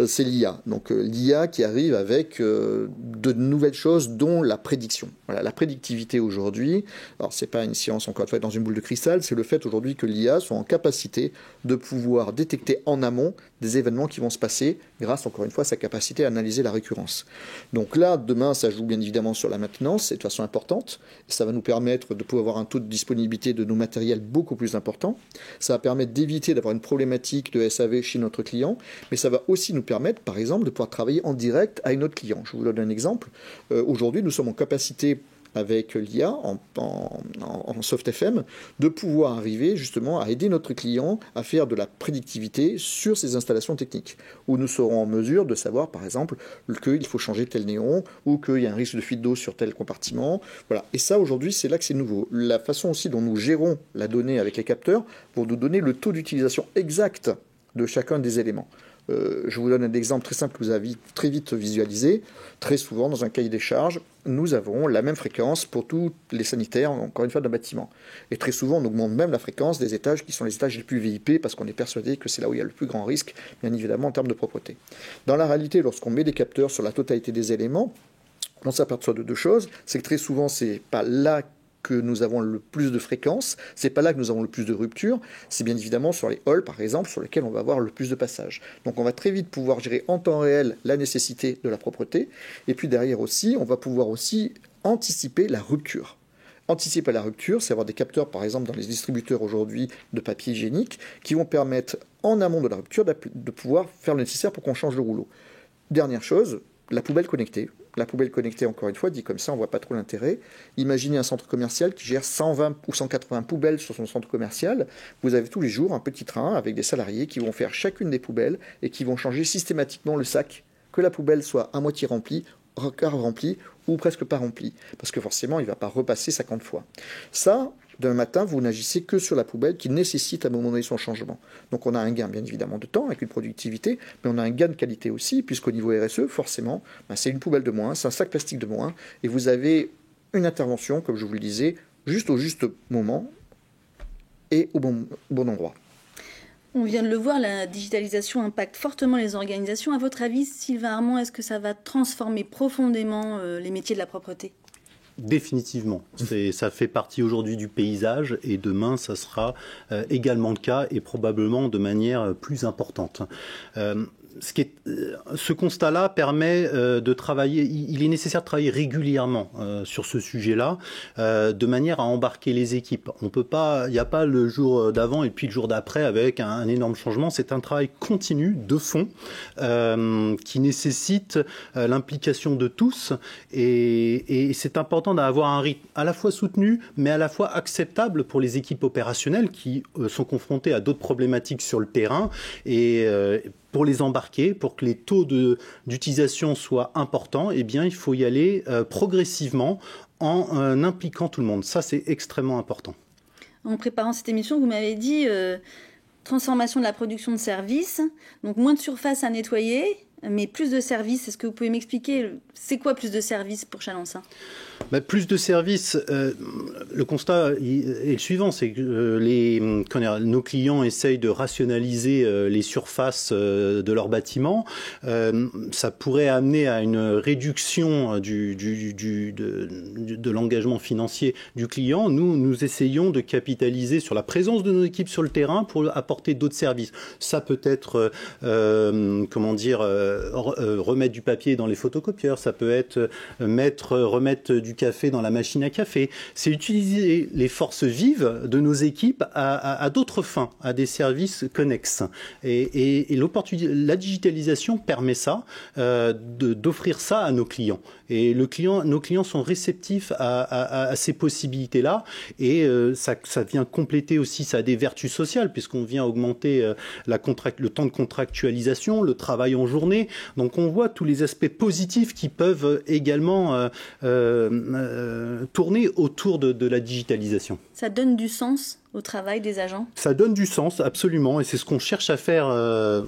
c'est l'IA. Donc l'IA qui arrive avec de nouvelles choses, dont la prédiction. Voilà, la prédictivité aujourd'hui, alors c'est pas une science encore une fois dans une boule de cristal, c'est le fait aujourd'hui que l'IA soit en capacité de pouvoir détecter en amont des événements qui vont se passer grâce encore une fois à sa capacité à analyser la récurrence. Donc là, demain, ça joue bien évidemment sur la maintenance et de façon importante. Ça va nous permettre de pouvoir avoir un taux de disponibilité de nos matériels beaucoup plus important. Ça va permettre d'éviter d'avoir une problématique de SAV chez notre client, mais ça va aussi nous permettre, par exemple, de pouvoir travailler en direct avec notre client. Je vous donne un exemple. Aujourd'hui, nous sommes en capacité avec l'IA en soft FM, de pouvoir arriver justement à aider notre client à faire de la prédictivité sur ses installations techniques, où nous serons en mesure de savoir par exemple qu'il faut changer tel néon ou qu'il y a un risque de fuite d'eau sur tel compartiment. Voilà. Et ça aujourd'hui c'est là que c'est nouveau. La façon aussi dont nous gérons la donnée avec les capteurs pour nous donner le taux d'utilisation exact de chacun des éléments. Je vous donne un exemple très simple que vous avez très vite visualisé. Très souvent, dans un cahier des charges, nous avons la même fréquence pour tous les sanitaires, encore une fois, d'un bâtiment. Et très souvent, on augmente même la fréquence des étages qui sont les étages les plus VIP parce qu'on est persuadé que c'est là où il y a le plus grand risque, bien évidemment, en termes de propreté. Dans la réalité, lorsqu'on met des capteurs sur la totalité des éléments, on s'aperçoit de deux choses. C'est que très souvent, c'est pas là que nous avons le plus de fréquences, c'est pas là que nous avons le plus de ruptures, c'est bien évidemment sur les halls par exemple, sur lesquels on va avoir le plus de passages. Donc on va très vite pouvoir gérer en temps réel la nécessité de la propreté, et puis derrière aussi, on va pouvoir aussi anticiper la rupture. Anticiper la rupture, c'est avoir des capteurs par exemple dans les distributeurs aujourd'hui de papier hygiénique qui vont permettre en amont de la rupture de pouvoir faire le nécessaire pour qu'on change le rouleau. Dernière chose, la poubelle connectée. La poubelle connectée, encore une fois, dit comme ça, on ne voit pas trop l'intérêt. Imaginez un centre commercial qui gère 120 ou 180 poubelles sur son centre commercial. Vous avez tous les jours un petit train avec des salariés qui vont faire chacune des poubelles et qui vont changer systématiquement le sac, que la poubelle soit à moitié remplie, quart remplie ou presque pas remplie. Parce que forcément, il ne va pas repasser 50 fois. Ça, d'un matin, vous n'agissez que sur la poubelle qui nécessite à un moment donné son changement. Donc on a un gain bien évidemment de temps avec une productivité, mais on a un gain de qualité aussi, puisqu'au niveau RSE, forcément, c'est une poubelle de moins, c'est un sac plastique de moins, et vous avez une intervention, comme je vous le disais, juste au juste moment et au bon endroit. On vient de le voir, la digitalisation impacte fortement les organisations. À votre avis, Sylvain Armand, est-ce que ça va transformer profondément les métiers de la propreté ? Définitivement. Ça fait partie aujourd'hui du paysage et demain, ça sera également le cas et probablement de manière plus importante. Ce constat-là permet de travailler, il est nécessaire de travailler régulièrement sur ce sujet-là, de manière à embarquer les équipes. On peut pas, il n'y a pas le jour d'avant et puis le jour d'après avec un énorme changement. C'est un travail continu, de fond, qui nécessite l'implication de tous et c'est important d'avoir un rythme à la fois soutenu, mais à la fois acceptable pour les équipes opérationnelles qui sont confrontées à d'autres problématiques sur le terrain et pour les embarquer, pour que les taux d'utilisation soient importants, eh bien, il faut y aller progressivement en impliquant tout le monde. Ça, c'est extrêmement important. En préparant cette émission, vous m'avez dit transformation de la production de services, donc moins de surface à nettoyer, mais plus de services. Est-ce que vous pouvez m'expliquer, c'est quoi plus de services pour Chalencin ? Plus de services, le constat est le suivant, c'est que nos clients essayent de rationaliser les surfaces de leurs bâtiments. Ça pourrait amener à une réduction de l'engagement financier du client. Nous essayons de capitaliser sur la présence de nos équipes sur le terrain pour apporter d'autres services. Ça peut être, remettre du papier dans les photocopieurs, ça peut être remettre du café dans la machine à café. C'est utiliser les forces vives de nos équipes à d'autres fins, à des services connexes. Et la digitalisation permet ça, d'offrir ça à nos clients. Et nos clients sont réceptifs à ces possibilités-là. Et ça vient compléter aussi, ça a des vertus sociales, puisqu'on vient augmenter le temps de contractualisation, le travail en journée. Donc on voit tous les aspects positifs qui peuvent également tourner autour de la digitalisation. Ça donne du sens au travail des agents ? Ça donne du sens, absolument, et c'est ce qu'on cherche à faire.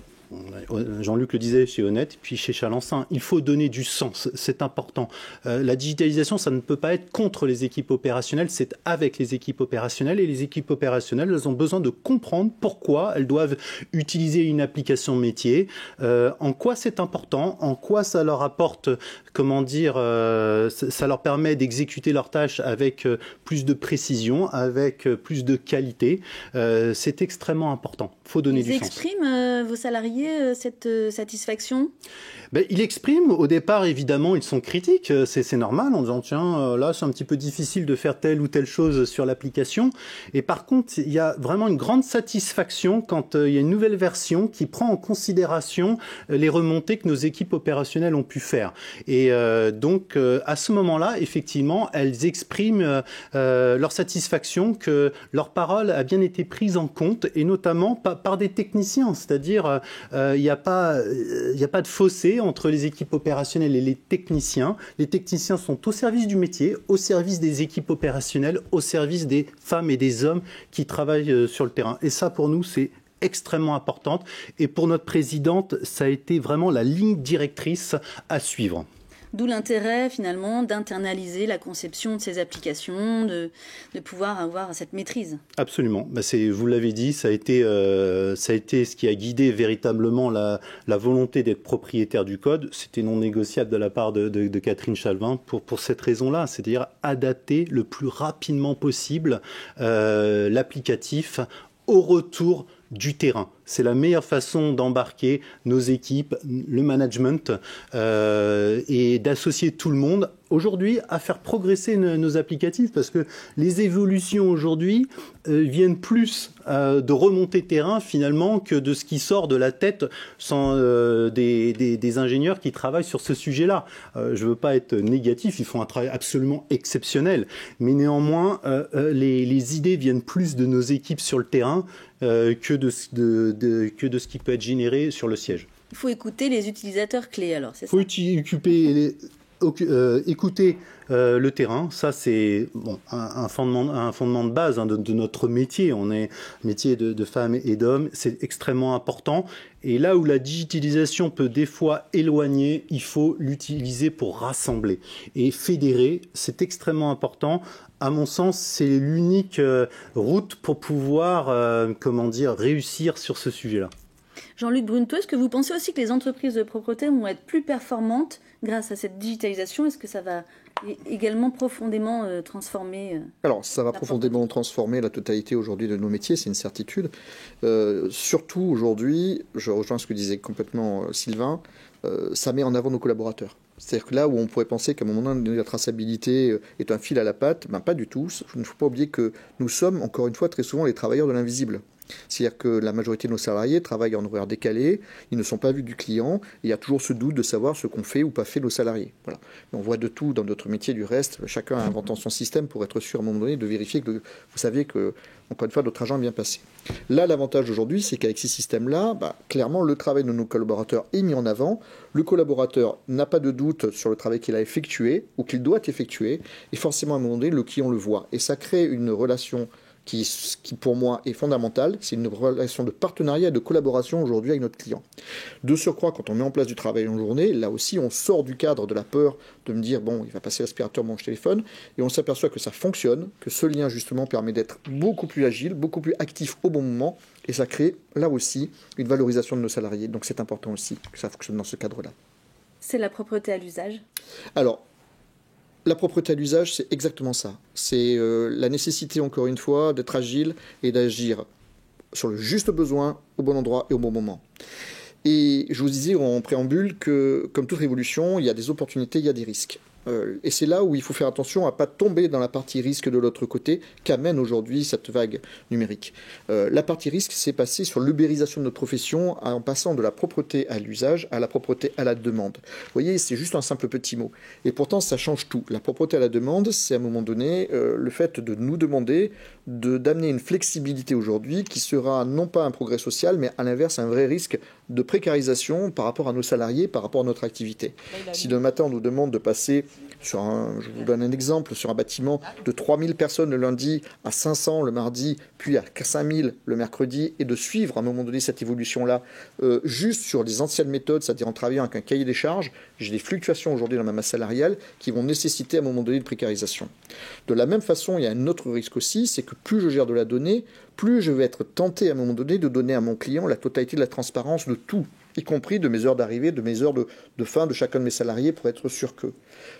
Jean-Luc le disait chez Honnête, puis chez Chalencin, il faut donner du sens, c'est important. La digitalisation, ça ne peut pas être contre les équipes opérationnelles, c'est avec les équipes opérationnelles, et les équipes opérationnelles, elles ont besoin de comprendre pourquoi elles doivent utiliser une application métier, en quoi c'est important, en quoi ça leur apporte, ça leur permet d'exécuter leurs tâches avec plus de précision, avec plus de qualité. C'est extrêmement important, il faut donner du sens. Ils expriment, vos salariés, cette satisfaction ? Ils expriment, au départ, évidemment, ils sont critiques, c'est normal, en disant, tiens, là, c'est un petit peu difficile de faire telle ou telle chose sur l'application. Et par contre, il y a vraiment une grande satisfaction quand il y a une nouvelle version qui prend en considération les remontées que nos équipes opérationnelles ont pu faire. Et donc, à ce moment-là, effectivement, elles expriment leur satisfaction que leur parole a bien été prise en compte, et notamment par des techniciens, c'est-à-dire il n'y a pas de fossé entre les équipes opérationnelles et les techniciens. Les techniciens sont au service du métier, au service des équipes opérationnelles, au service des femmes et des hommes qui travaillent sur le terrain. Et ça, pour nous, c'est extrêmement important. Et pour notre présidente, ça a été vraiment la ligne directrice à suivre. D'où l'intérêt, finalement, d'internaliser la conception de ces applications, de pouvoir avoir cette maîtrise. Absolument. Vous l'avez dit, ça a été ce qui a guidé véritablement la volonté d'être propriétaire du code. C'était non négociable de la part de Catherine Chalvin pour cette raison-là, c'est-à-dire adapter le plus rapidement possible l'applicatif au retour du terrain. C'est la meilleure façon d'embarquer nos équipes, le management et d'associer tout le monde aujourd'hui à faire progresser nos applicatifs, parce que les évolutions aujourd'hui viennent plus de remontée terrain finalement que de ce qui sort de la tête des ingénieurs qui travaillent sur ce sujet-là. Je ne veux pas être négatif, ils font un travail absolument exceptionnel, mais néanmoins les idées viennent plus de nos équipes sur le terrain que de ce qui peut être généré sur le siège. Il faut écouter les utilisateurs clés, alors, c'est ça ? Il faut écouter le terrain. Ça, c'est un fondement de base de notre métier. On est métier de femmes et d'hommes. C'est extrêmement important. Et là où la digitalisation peut des fois éloigner, il faut l'utiliser pour rassembler. Et fédérer, c'est extrêmement important. À mon sens, c'est l'unique route pour pouvoir réussir sur ce sujet-là. Jean-Luc Bruneteux, est-ce que vous pensez aussi que les entreprises de propreté vont être plus performantes grâce à cette digitalisation ? Est-ce que ça va Et également profondément transformer. Alors, ça va profondément transformer la totalité aujourd'hui de nos métiers, c'est une certitude. Surtout aujourd'hui, je rejoins ce que disait complètement Sylvain, ça met en avant nos collaborateurs. C'est-à-dire que là où on pourrait penser qu'à un moment donné, la traçabilité est un fil à la patte, ben pas du tout. Il ne faut pas oublier que nous sommes, encore une fois, très souvent les travailleurs de l'invisible. C'est-à-dire que la majorité de nos salariés travaillent en horaire décalé, ils ne sont pas vus du client, il y a toujours ce doute de savoir ce qu'ont fait ou pas fait nos salariés. Voilà. On voit de tout dans notre métier, du reste, chacun inventant son système pour être sûr à un moment donné de vérifier que vous saviez que, encore une fois, notre argent est bien passé. Là, l'avantage aujourd'hui, c'est qu'avec ces systèmes-là, clairement, le travail de nos collaborateurs est mis en avant, le collaborateur n'a pas de doute sur le travail qu'il a effectué ou qu'il doit effectuer, et forcément, à un moment donné, le client le voit. Et ça crée une relation qui pour moi est fondamentale, c'est une relation de partenariat et de collaboration aujourd'hui avec notre client. De surcroît, quand on met en place du travail en journée, là aussi on sort du cadre de la peur de me dire bon, il va passer l'aspirateur, mon téléphone, et on s'aperçoit que ça fonctionne, que ce lien justement permet d'être beaucoup plus agile, beaucoup plus actif au bon moment, et ça crée là aussi une valorisation de nos salariés. Donc c'est important aussi que ça fonctionne dans ce cadre-là. C'est la propreté à l'usage ? Alors, la propreté à l'usage, c'est exactement ça. C'est la nécessité, encore une fois, d'être agile et d'agir sur le juste besoin, au bon endroit et au bon moment. Et je vous disais en préambule que, comme toute révolution, il y a des opportunités, il y a des risques. Et c'est là où il faut faire attention à ne pas tomber dans la partie risque de l'autre côté qu'amène aujourd'hui cette vague numérique. La partie risque, c'est passer sur l'ubérisation de notre profession en passant de la propreté à l'usage à la propreté à la demande. Vous voyez, c'est juste un simple petit mot. Et pourtant, ça change tout. La propreté à la demande, c'est à un moment donné le fait de nous demander d'amener une flexibilité aujourd'hui qui sera non pas un progrès social, mais à l'inverse un vrai risque de précarisation par rapport à nos salariés, par rapport à notre activité. Si demain matin on nous demande de passer je vous donne un exemple, sur un bâtiment de 3000 personnes le lundi à 500 le mardi, puis à 5000 le mercredi, et de suivre à un moment donné cette évolution-là, juste sur les anciennes méthodes, c'est-à-dire en travaillant avec un cahier des charges, j'ai des fluctuations aujourd'hui dans ma masse salariale qui vont nécessiter à un moment donné de précarisation. De la même façon, il y a un autre risque aussi, c'est que plus je gère de la donnée, plus je vais être tenté à un moment donné de donner à mon client la totalité de la transparence de tout, y compris de mes heures d'arrivée, de mes heures de fin de chacun de mes salariés pour être sûr que.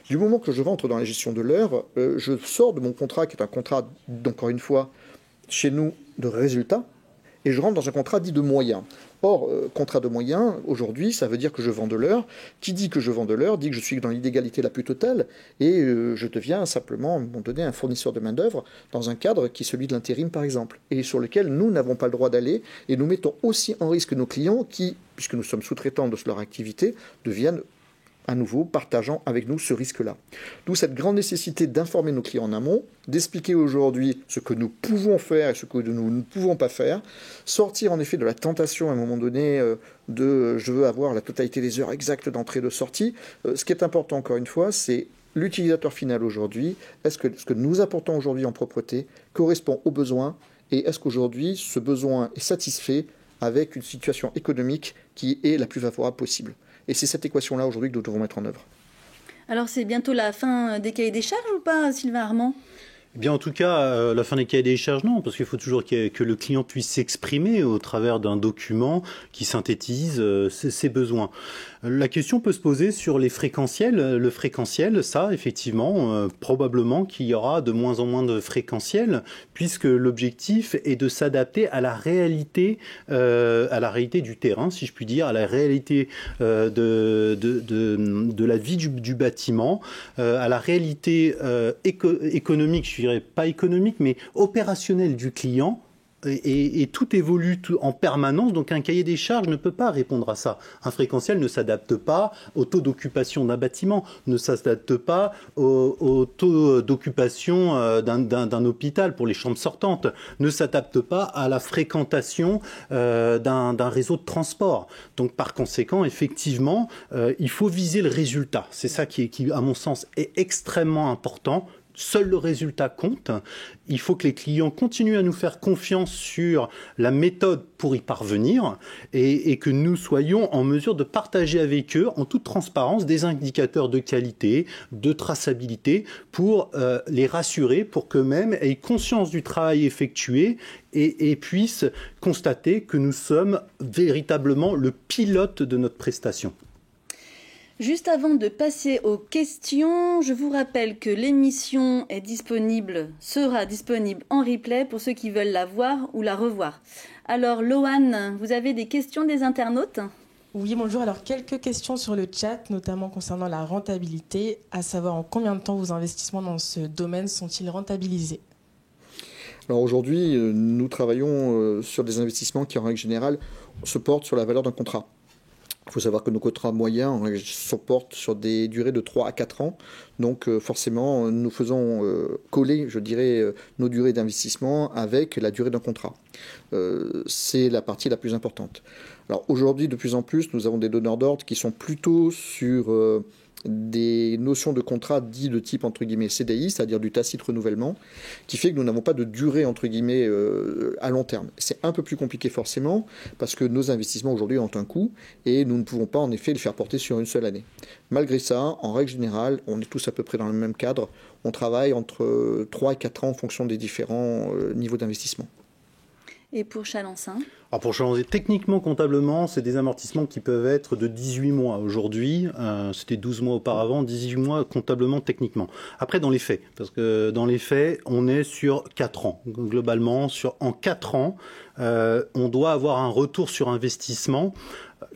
Du moment que je rentre dans la gestion de l'heure, je sors de mon contrat qui est un contrat, encore une fois, chez nous, de résultats, et je rentre dans un contrat dit de moyens. Or, contrat de moyens, aujourd'hui, ça veut dire que je vends de l'heure. Qui dit que je vends de l'heure dit que je suis dans l'illégalité la plus totale et je deviens simplement, à un moment donné, un fournisseur de main-d'œuvre dans un cadre qui est celui de l'intérim, par exemple, et sur lequel nous n'avons pas le droit d'aller et nous mettons aussi en risque nos clients qui, puisque nous sommes sous-traitants de leur activité, deviennent à nouveau partageant avec nous ce risque-là. D'où cette grande nécessité d'informer nos clients en amont, d'expliquer aujourd'hui ce que nous pouvons faire et ce que nous ne pouvons pas faire, sortir en effet de la tentation à un moment donné de je veux avoir la totalité des heures exactes d'entrée et de sortie. Ce qui est important encore une fois, c'est l'utilisateur final aujourd'hui. Est-ce que ce que nous apportons aujourd'hui en propreté correspond aux besoins et est-ce qu'aujourd'hui ce besoin est satisfait avec une situation économique qui est la plus favorable possible. Et c'est cette équation-là aujourd'hui que nous devons mettre en œuvre. Alors c'est bientôt la fin des cahiers des charges ou pas, Sylvain Armand ? Eh bien, en tout cas, la fin des cahiers des charges, non, parce qu'il faut toujours que le client puisse s'exprimer au travers d'un document qui synthétise ses besoins. La question peut se poser sur les fréquentiels. Le fréquentiel, ça, effectivement, probablement qu'il y aura de moins en moins de fréquentiels, puisque l'objectif est de s'adapter à la réalité du terrain, si je puis dire, à la réalité de la vie du bâtiment, à la réalité économique, je dirais pas économique, mais opérationnelle du client. Et tout évolue en permanence, donc un cahier des charges ne peut pas répondre à ça. Un fréquentiel ne s'adapte pas au taux d'occupation d'un bâtiment, ne s'adapte pas au taux d'occupation d'un hôpital pour les chambres sortantes, ne s'adapte pas à la fréquentation d'un réseau de transport. Donc par conséquent, effectivement, il faut viser le résultat. C'est ça qui, à mon sens, est extrêmement important. Seul le résultat compte. Il faut que les clients continuent à nous faire confiance sur la méthode pour y parvenir et que nous soyons en mesure de partager avec eux en toute transparence des indicateurs de qualité, de traçabilité pour les rassurer, pour qu'eux-mêmes aient conscience du travail effectué et puissent constater que nous sommes véritablement le pilote de notre prestation. Juste avant de passer aux questions, je vous rappelle que l'émission sera disponible en replay pour ceux qui veulent la voir ou la revoir. Alors, Loane, vous avez des questions des internautes ? Oui, bonjour. Alors, quelques questions sur le chat, notamment concernant la rentabilité, à savoir en combien de temps vos investissements dans ce domaine sont-ils rentabilisés ? Alors aujourd'hui, nous travaillons sur des investissements qui, en règle générale, se portent sur la valeur d'un contrat. Il faut savoir que nos contrats moyens se portent sur des durées de 3 à 4 ans. Donc forcément, nous faisons coller, je dirais, nos durées d'investissement avec la durée d'un contrat. C'est la partie la plus importante. Alors aujourd'hui, de plus en plus, nous avons des donneurs d'ordre qui sont plutôt sur des notions de contrat dits de type entre guillemets CDI, c'est-à-dire du tacite renouvellement, qui fait que nous n'avons pas de durée entre guillemets à long terme. C'est un peu plus compliqué forcément parce que nos investissements aujourd'hui ont un coût et nous ne pouvons pas en effet les faire porter sur une seule année. Malgré ça, en règle générale, on est tous à peu près dans le même cadre. On travaille entre 3 et 4 ans en fonction des différents niveaux d'investissement. Et pour Chalençon ? Alors pour changer techniquement, comptablement, c'est des amortissements qui peuvent être de 18 mois aujourd'hui. C'était 12 mois auparavant, 18 mois comptablement, techniquement. Après, dans les faits, parce que dans les faits, on est sur 4 ans. Globalement, en 4 ans, on doit avoir un retour sur investissement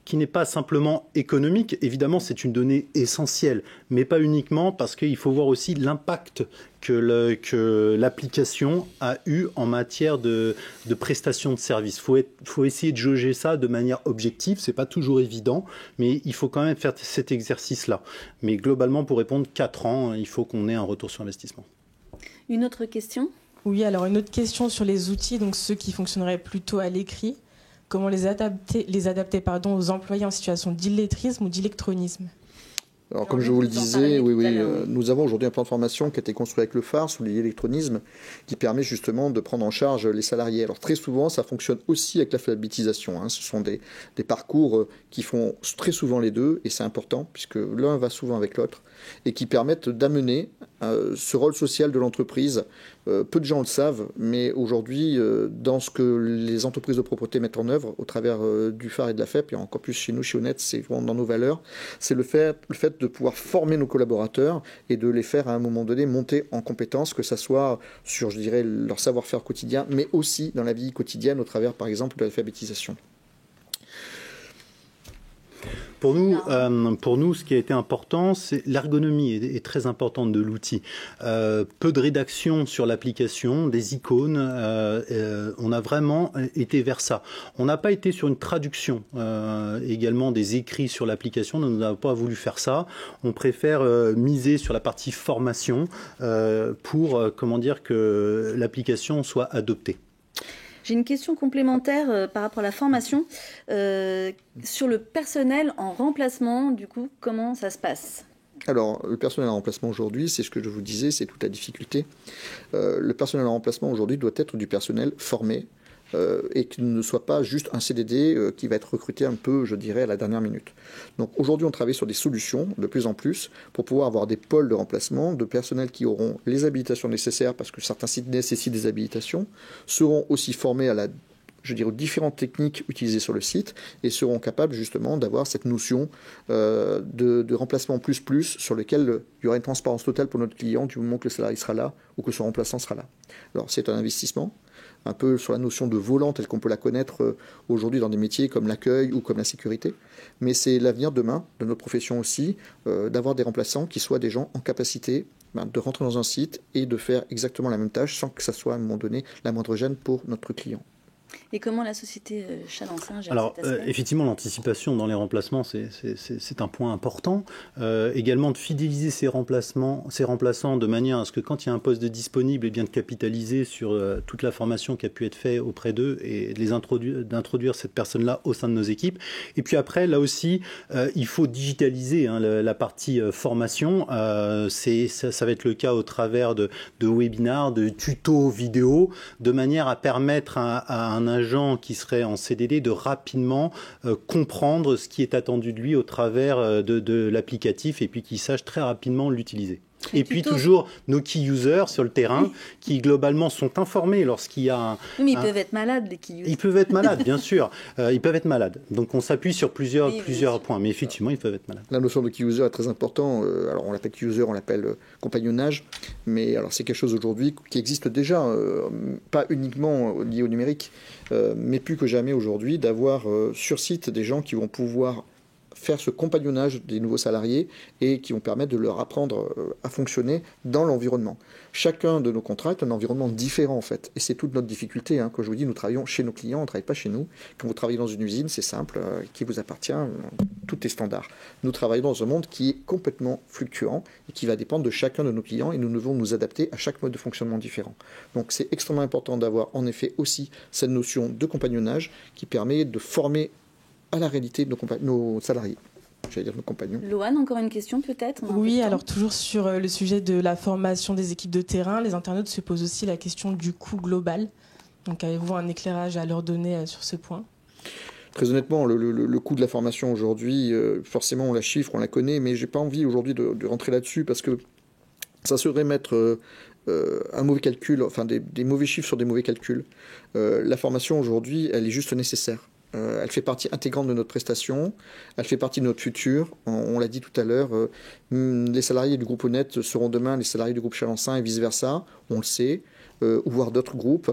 qui n'est pas simplement économique. Évidemment, c'est une donnée essentielle, mais pas uniquement, parce qu'il faut voir aussi l'impact que l'application a eu en matière de prestation de services. Faut essayer de jauger ça de manière objective. C'est pas toujours évident, mais il faut quand même faire cet exercice-là. Mais globalement, pour répondre, 4 ans, il faut qu'on ait un retour sur investissement. Une autre question ? Oui, alors une autre question sur les outils, donc ceux qui fonctionneraient plutôt à l'écrit. Comment les adapter aux employés en situation d'illettrisme ou d'électronisme ? Alors, comme je vous le disais, nous avons aujourd'hui un plan de formation qui a été construit avec le phare sur l'électronisme qui permet justement de prendre en charge les salariés. Alors très souvent, ça fonctionne aussi avec l'alphabétisation. Ce sont des parcours qui font très souvent les deux et c'est important puisque l'un va souvent avec l'autre et qui permettent d'amener ce rôle social de l'entreprise. Peu de gens le savent, mais aujourd'hui, dans ce que les entreprises de propreté mettent en œuvre au travers du phare et de la FEP, et encore plus chez nous, chez Honnête, c'est vraiment dans nos valeurs, c'est le fait de pouvoir former nos collaborateurs et de les faire à un moment donné monter en compétences, que ce soit sur, je dirais, leur savoir-faire quotidien, mais aussi dans la vie quotidienne au travers, par exemple, de l'alphabétisation. Pour nous, ce qui a été important, c'est l'ergonomie est très importante de l'outil. Peu de rédaction sur l'application, des icônes, on a vraiment été vers ça. On n'a pas été sur une traduction également des écrits sur l'application, nous n'avons pas voulu faire ça. On préfère miser sur la partie formation pour que l'application soit adoptée. J'ai une question complémentaire par rapport à la formation. Sur le personnel en remplacement, du coup, comment ça se passe ? Alors, le personnel en remplacement aujourd'hui, c'est ce que je vous disais, c'est toute la difficulté. Le personnel en remplacement aujourd'hui doit être du personnel formé et qu'il ne soit pas juste un CDD qui va être recruté un peu, je dirais, à la dernière minute. Donc aujourd'hui, on travaille sur des solutions de plus en plus pour pouvoir avoir des pôles de remplacement de personnel qui auront les habilitations nécessaires, parce que certains sites nécessitent des habilitations, seront aussi formés aux différentes techniques utilisées sur le site et seront capables justement d'avoir cette notion de remplacement plus sur lequel il y aura une transparence totale pour notre client du moment que le salarié sera là ou que son remplaçant sera là. Alors c'est un investissement, un peu sur la notion de volant telle qu'on peut la connaître aujourd'hui dans des métiers comme l'accueil ou comme la sécurité, mais c'est l'avenir demain de notre profession aussi, d'avoir des remplaçants qui soient des gens en capacité de rentrer dans un site et de faire exactement la même tâche sans que ça soit à un moment donné la moindre gêne pour notre client. Et comment la société Chalençon gère Alors, cet aspect ? effectivement, l'anticipation dans les remplacements, c'est un point important. Également, de fidéliser ces remplaçants de manière à ce que quand il y a un poste de disponible, et bien de capitaliser sur toute la formation qui a pu être faite auprès d'eux et d'introduire cette personne-là au sein de nos équipes. Et puis après, là aussi, il faut digitaliser la partie formation. Ça va être le cas au travers de webinars, de tutos vidéo, de manière à permettre à un agent qui serait en CDD de rapidement comprendre ce qui est attendu de lui au travers de l'applicatif et puis qu'il sache très rapidement l'utiliser. Et puis toujours nos key users sur le terrain qui globalement sont informés lorsqu'il y a Oui, mais ils peuvent être malades, les key users. Ils peuvent être malades, bien sûr. Ils peuvent être malades. Donc on s'appuie sur plusieurs points. Mais effectivement, ils peuvent être malades. La notion de key user est très importante. Alors on l'appelle key user, on l'appelle compagnonnage. Mais alors c'est quelque chose aujourd'hui qui existe déjà, pas uniquement lié au numérique, mais plus que jamais aujourd'hui, d'avoir sur site des gens qui vont pouvoir faire ce compagnonnage des nouveaux salariés et qui vont permettre de leur apprendre à fonctionner dans l'environnement. Chacun de nos contrats est un environnement différent en fait. Et c'est toute notre difficulté. Quand je vous dis, nous travaillons chez nos clients, on ne travaille pas chez nous. Quand vous travaillez dans une usine, c'est simple, qui vous appartient, tout est standard. Nous travaillons dans un monde qui est complètement fluctuant et qui va dépendre de chacun de nos clients et nous devons nous adapter à chaque mode de fonctionnement différent. Donc c'est extrêmement important d'avoir en effet aussi cette notion de compagnonnage qui permet de former à la réalité de nos salariés, j'allais dire nos compagnons. Loane, encore une question peut-être? Oui, alors toujours sur le sujet de la formation des équipes de terrain, les internautes se posent aussi la question du coût global. Donc avez-vous un éclairage à leur donner sur ce point? Très honnêtement, le coût de la formation aujourd'hui, forcément on la chiffre, on la connaît, mais j'ai pas envie aujourd'hui de rentrer là-dessus parce que ça serait mettre un mauvais calcul, enfin des mauvais chiffres sur des mauvais calculs. La formation aujourd'hui, elle est juste nécessaire. Elle fait partie intégrante de notre prestation, elle fait partie de notre futur. On l'a dit tout à l'heure, les salariés du groupe Honnête seront demain les salariés du groupe Chalençon et vice-versa, on le sait, ou voire d'autres groupes.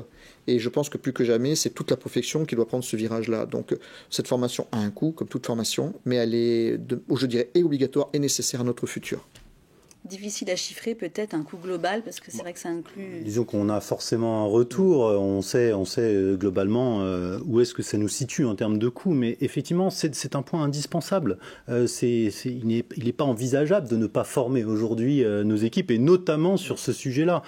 Et je pense que plus que jamais, c'est toute la profession qui doit prendre ce virage-là. Donc cette formation a un coût, comme toute formation, mais elle est, je dirais, et obligatoire et nécessaire à notre futur. Difficile à chiffrer peut-être un coût global parce que c'est vrai que ça inclut... Disons qu'on a forcément un retour, on sait globalement où est-ce que ça nous situe en termes de coût, mais effectivement c'est un point indispensable. Il n'est pas envisageable de ne pas former aujourd'hui nos équipes et notamment sur ce sujet-là.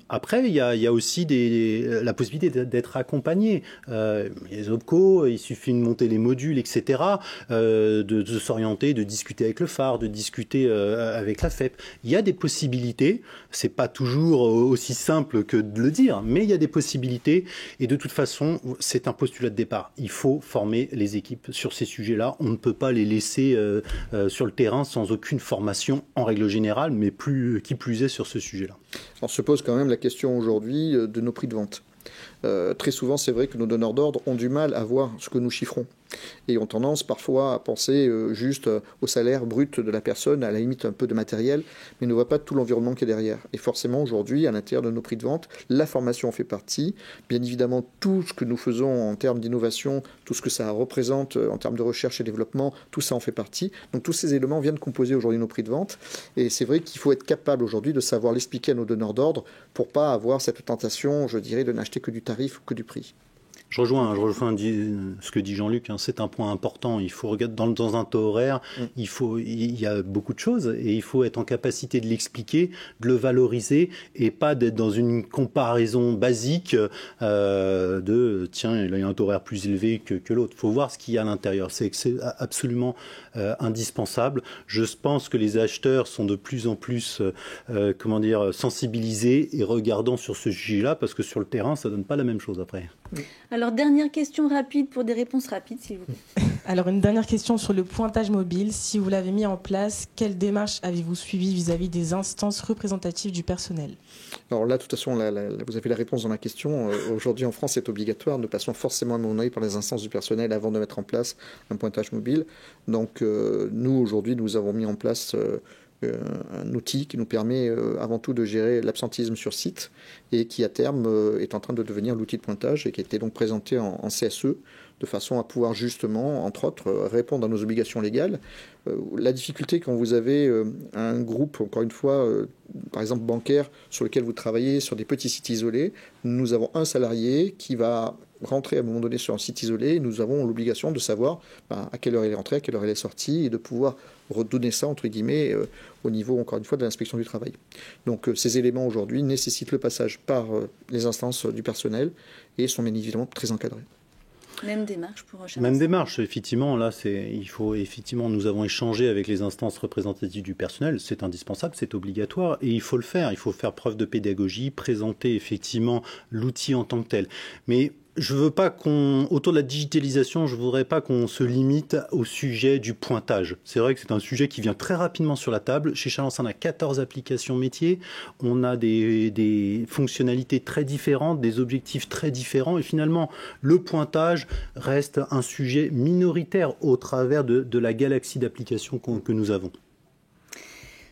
Après il y a aussi la possibilité d'être accompagné. Les OPCO, il suffit de monter les modules, etc., de s'orienter, de discuter avec le phare, de discuter avec la FEP. Il y a des possibilités, c'est pas toujours aussi simple que de le dire, mais il y a des possibilités et de toute façon, c'est un postulat de départ. Il faut former les équipes sur ces sujets-là. On ne peut pas les laisser sur le terrain sans aucune formation en règle générale, mais qui plus est sur ce sujet-là. On se pose quand même la question aujourd'hui de nos prix de vente. Très souvent, c'est vrai que nos donneurs d'ordre ont du mal à voir ce que nous chiffrons et ont tendance parfois à penser juste au salaire brut de la personne, à la limite un peu de matériel, mais ne voient pas tout l'environnement qui est derrière. Et forcément, aujourd'hui, à l'intérieur de nos prix de vente, la formation en fait partie. Bien évidemment, tout ce que nous faisons en termes d'innovation, tout ce que ça représente en termes de recherche et développement, tout ça en fait partie. Donc tous ces éléments viennent composer aujourd'hui nos prix de vente. Et c'est vrai qu'il faut être capable aujourd'hui de savoir l'expliquer à nos donneurs d'ordre pour pas avoir cette tentation, je dirais, de n'acheter que du tarif ou que du prix. Je rejoins ce que dit Jean-Luc, c'est un point important. Il faut regarder dans un taux horaire, il y a beaucoup de choses et il faut être en capacité de l'expliquer, de le valoriser et pas d'être dans une comparaison basique tiens, il y a un taux horaire plus élevé que l'autre. Il faut voir ce qu'il y a à l'intérieur. C'est absolument indispensable. Je pense que les acheteurs sont de plus en plus sensibilisés et regardants sur ce sujet-là parce que sur le terrain, ça donne pas la même chose après. Alors, dernière question rapide pour des réponses rapides, s'il vous plaît. Alors, une dernière question sur le pointage mobile. Si vous l'avez mis en place, quelle démarche avez-vous suivi vis-à-vis des instances représentatives du personnel? Alors là, de toute façon, vous avez la réponse dans la question. Aujourd'hui, en France, c'est obligatoire. Nous passons forcément à mon œil par les instances du personnel avant de mettre en place un pointage mobile. Donc, nous, aujourd'hui, nous avons mis en place un outil qui nous permet avant tout de gérer l'absentisme sur site et qui à terme est en train de devenir l'outil de pointage et qui a été donc présenté en CSE de façon à pouvoir justement, entre autres, répondre à nos obligations légales. La difficulté quand vous avez un groupe, encore une fois, par exemple bancaire, sur lequel vous travaillez sur des petits sites isolés, nous avons un salarié qui va rentrer à un moment donné sur un site isolé et nous avons l'obligation de savoir à quelle heure il est rentré, à quelle heure il est sorti et de pouvoir redonner ça, entre guillemets, au niveau, encore une fois, de l'inspection du travail. Donc ces éléments aujourd'hui nécessitent le passage par les instances du personnel et sont bien évidemment très encadrés. Même démarche pour Chalençon. Même démarche, effectivement. Là, nous avons échangé avec les instances représentatives du personnel. C'est indispensable, c'est obligatoire, et il faut le faire. Il faut faire preuve de pédagogie, présenter effectivement l'outil en tant que tel. Mais Je veux pas autour de la digitalisation, je voudrais pas qu'on se limite au sujet du pointage. C'est vrai que c'est un sujet qui vient très rapidement sur la table. Chez Chalence, on a 14 applications métiers. On a des fonctionnalités très différentes, des objectifs très différents. Et finalement, le pointage reste un sujet minoritaire au travers de la galaxie d'applications que nous avons.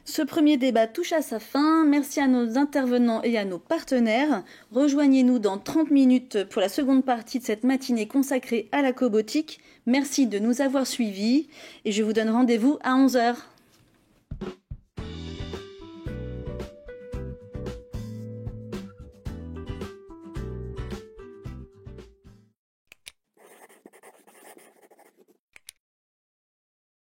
Ce premier débat touche à sa fin. Merci à nos intervenants et à nos partenaires. Rejoignez-nous dans 30 minutes pour la seconde partie de cette matinée consacrée à la cobotique. Merci de nous avoir suivis et je vous donne rendez-vous à 11h.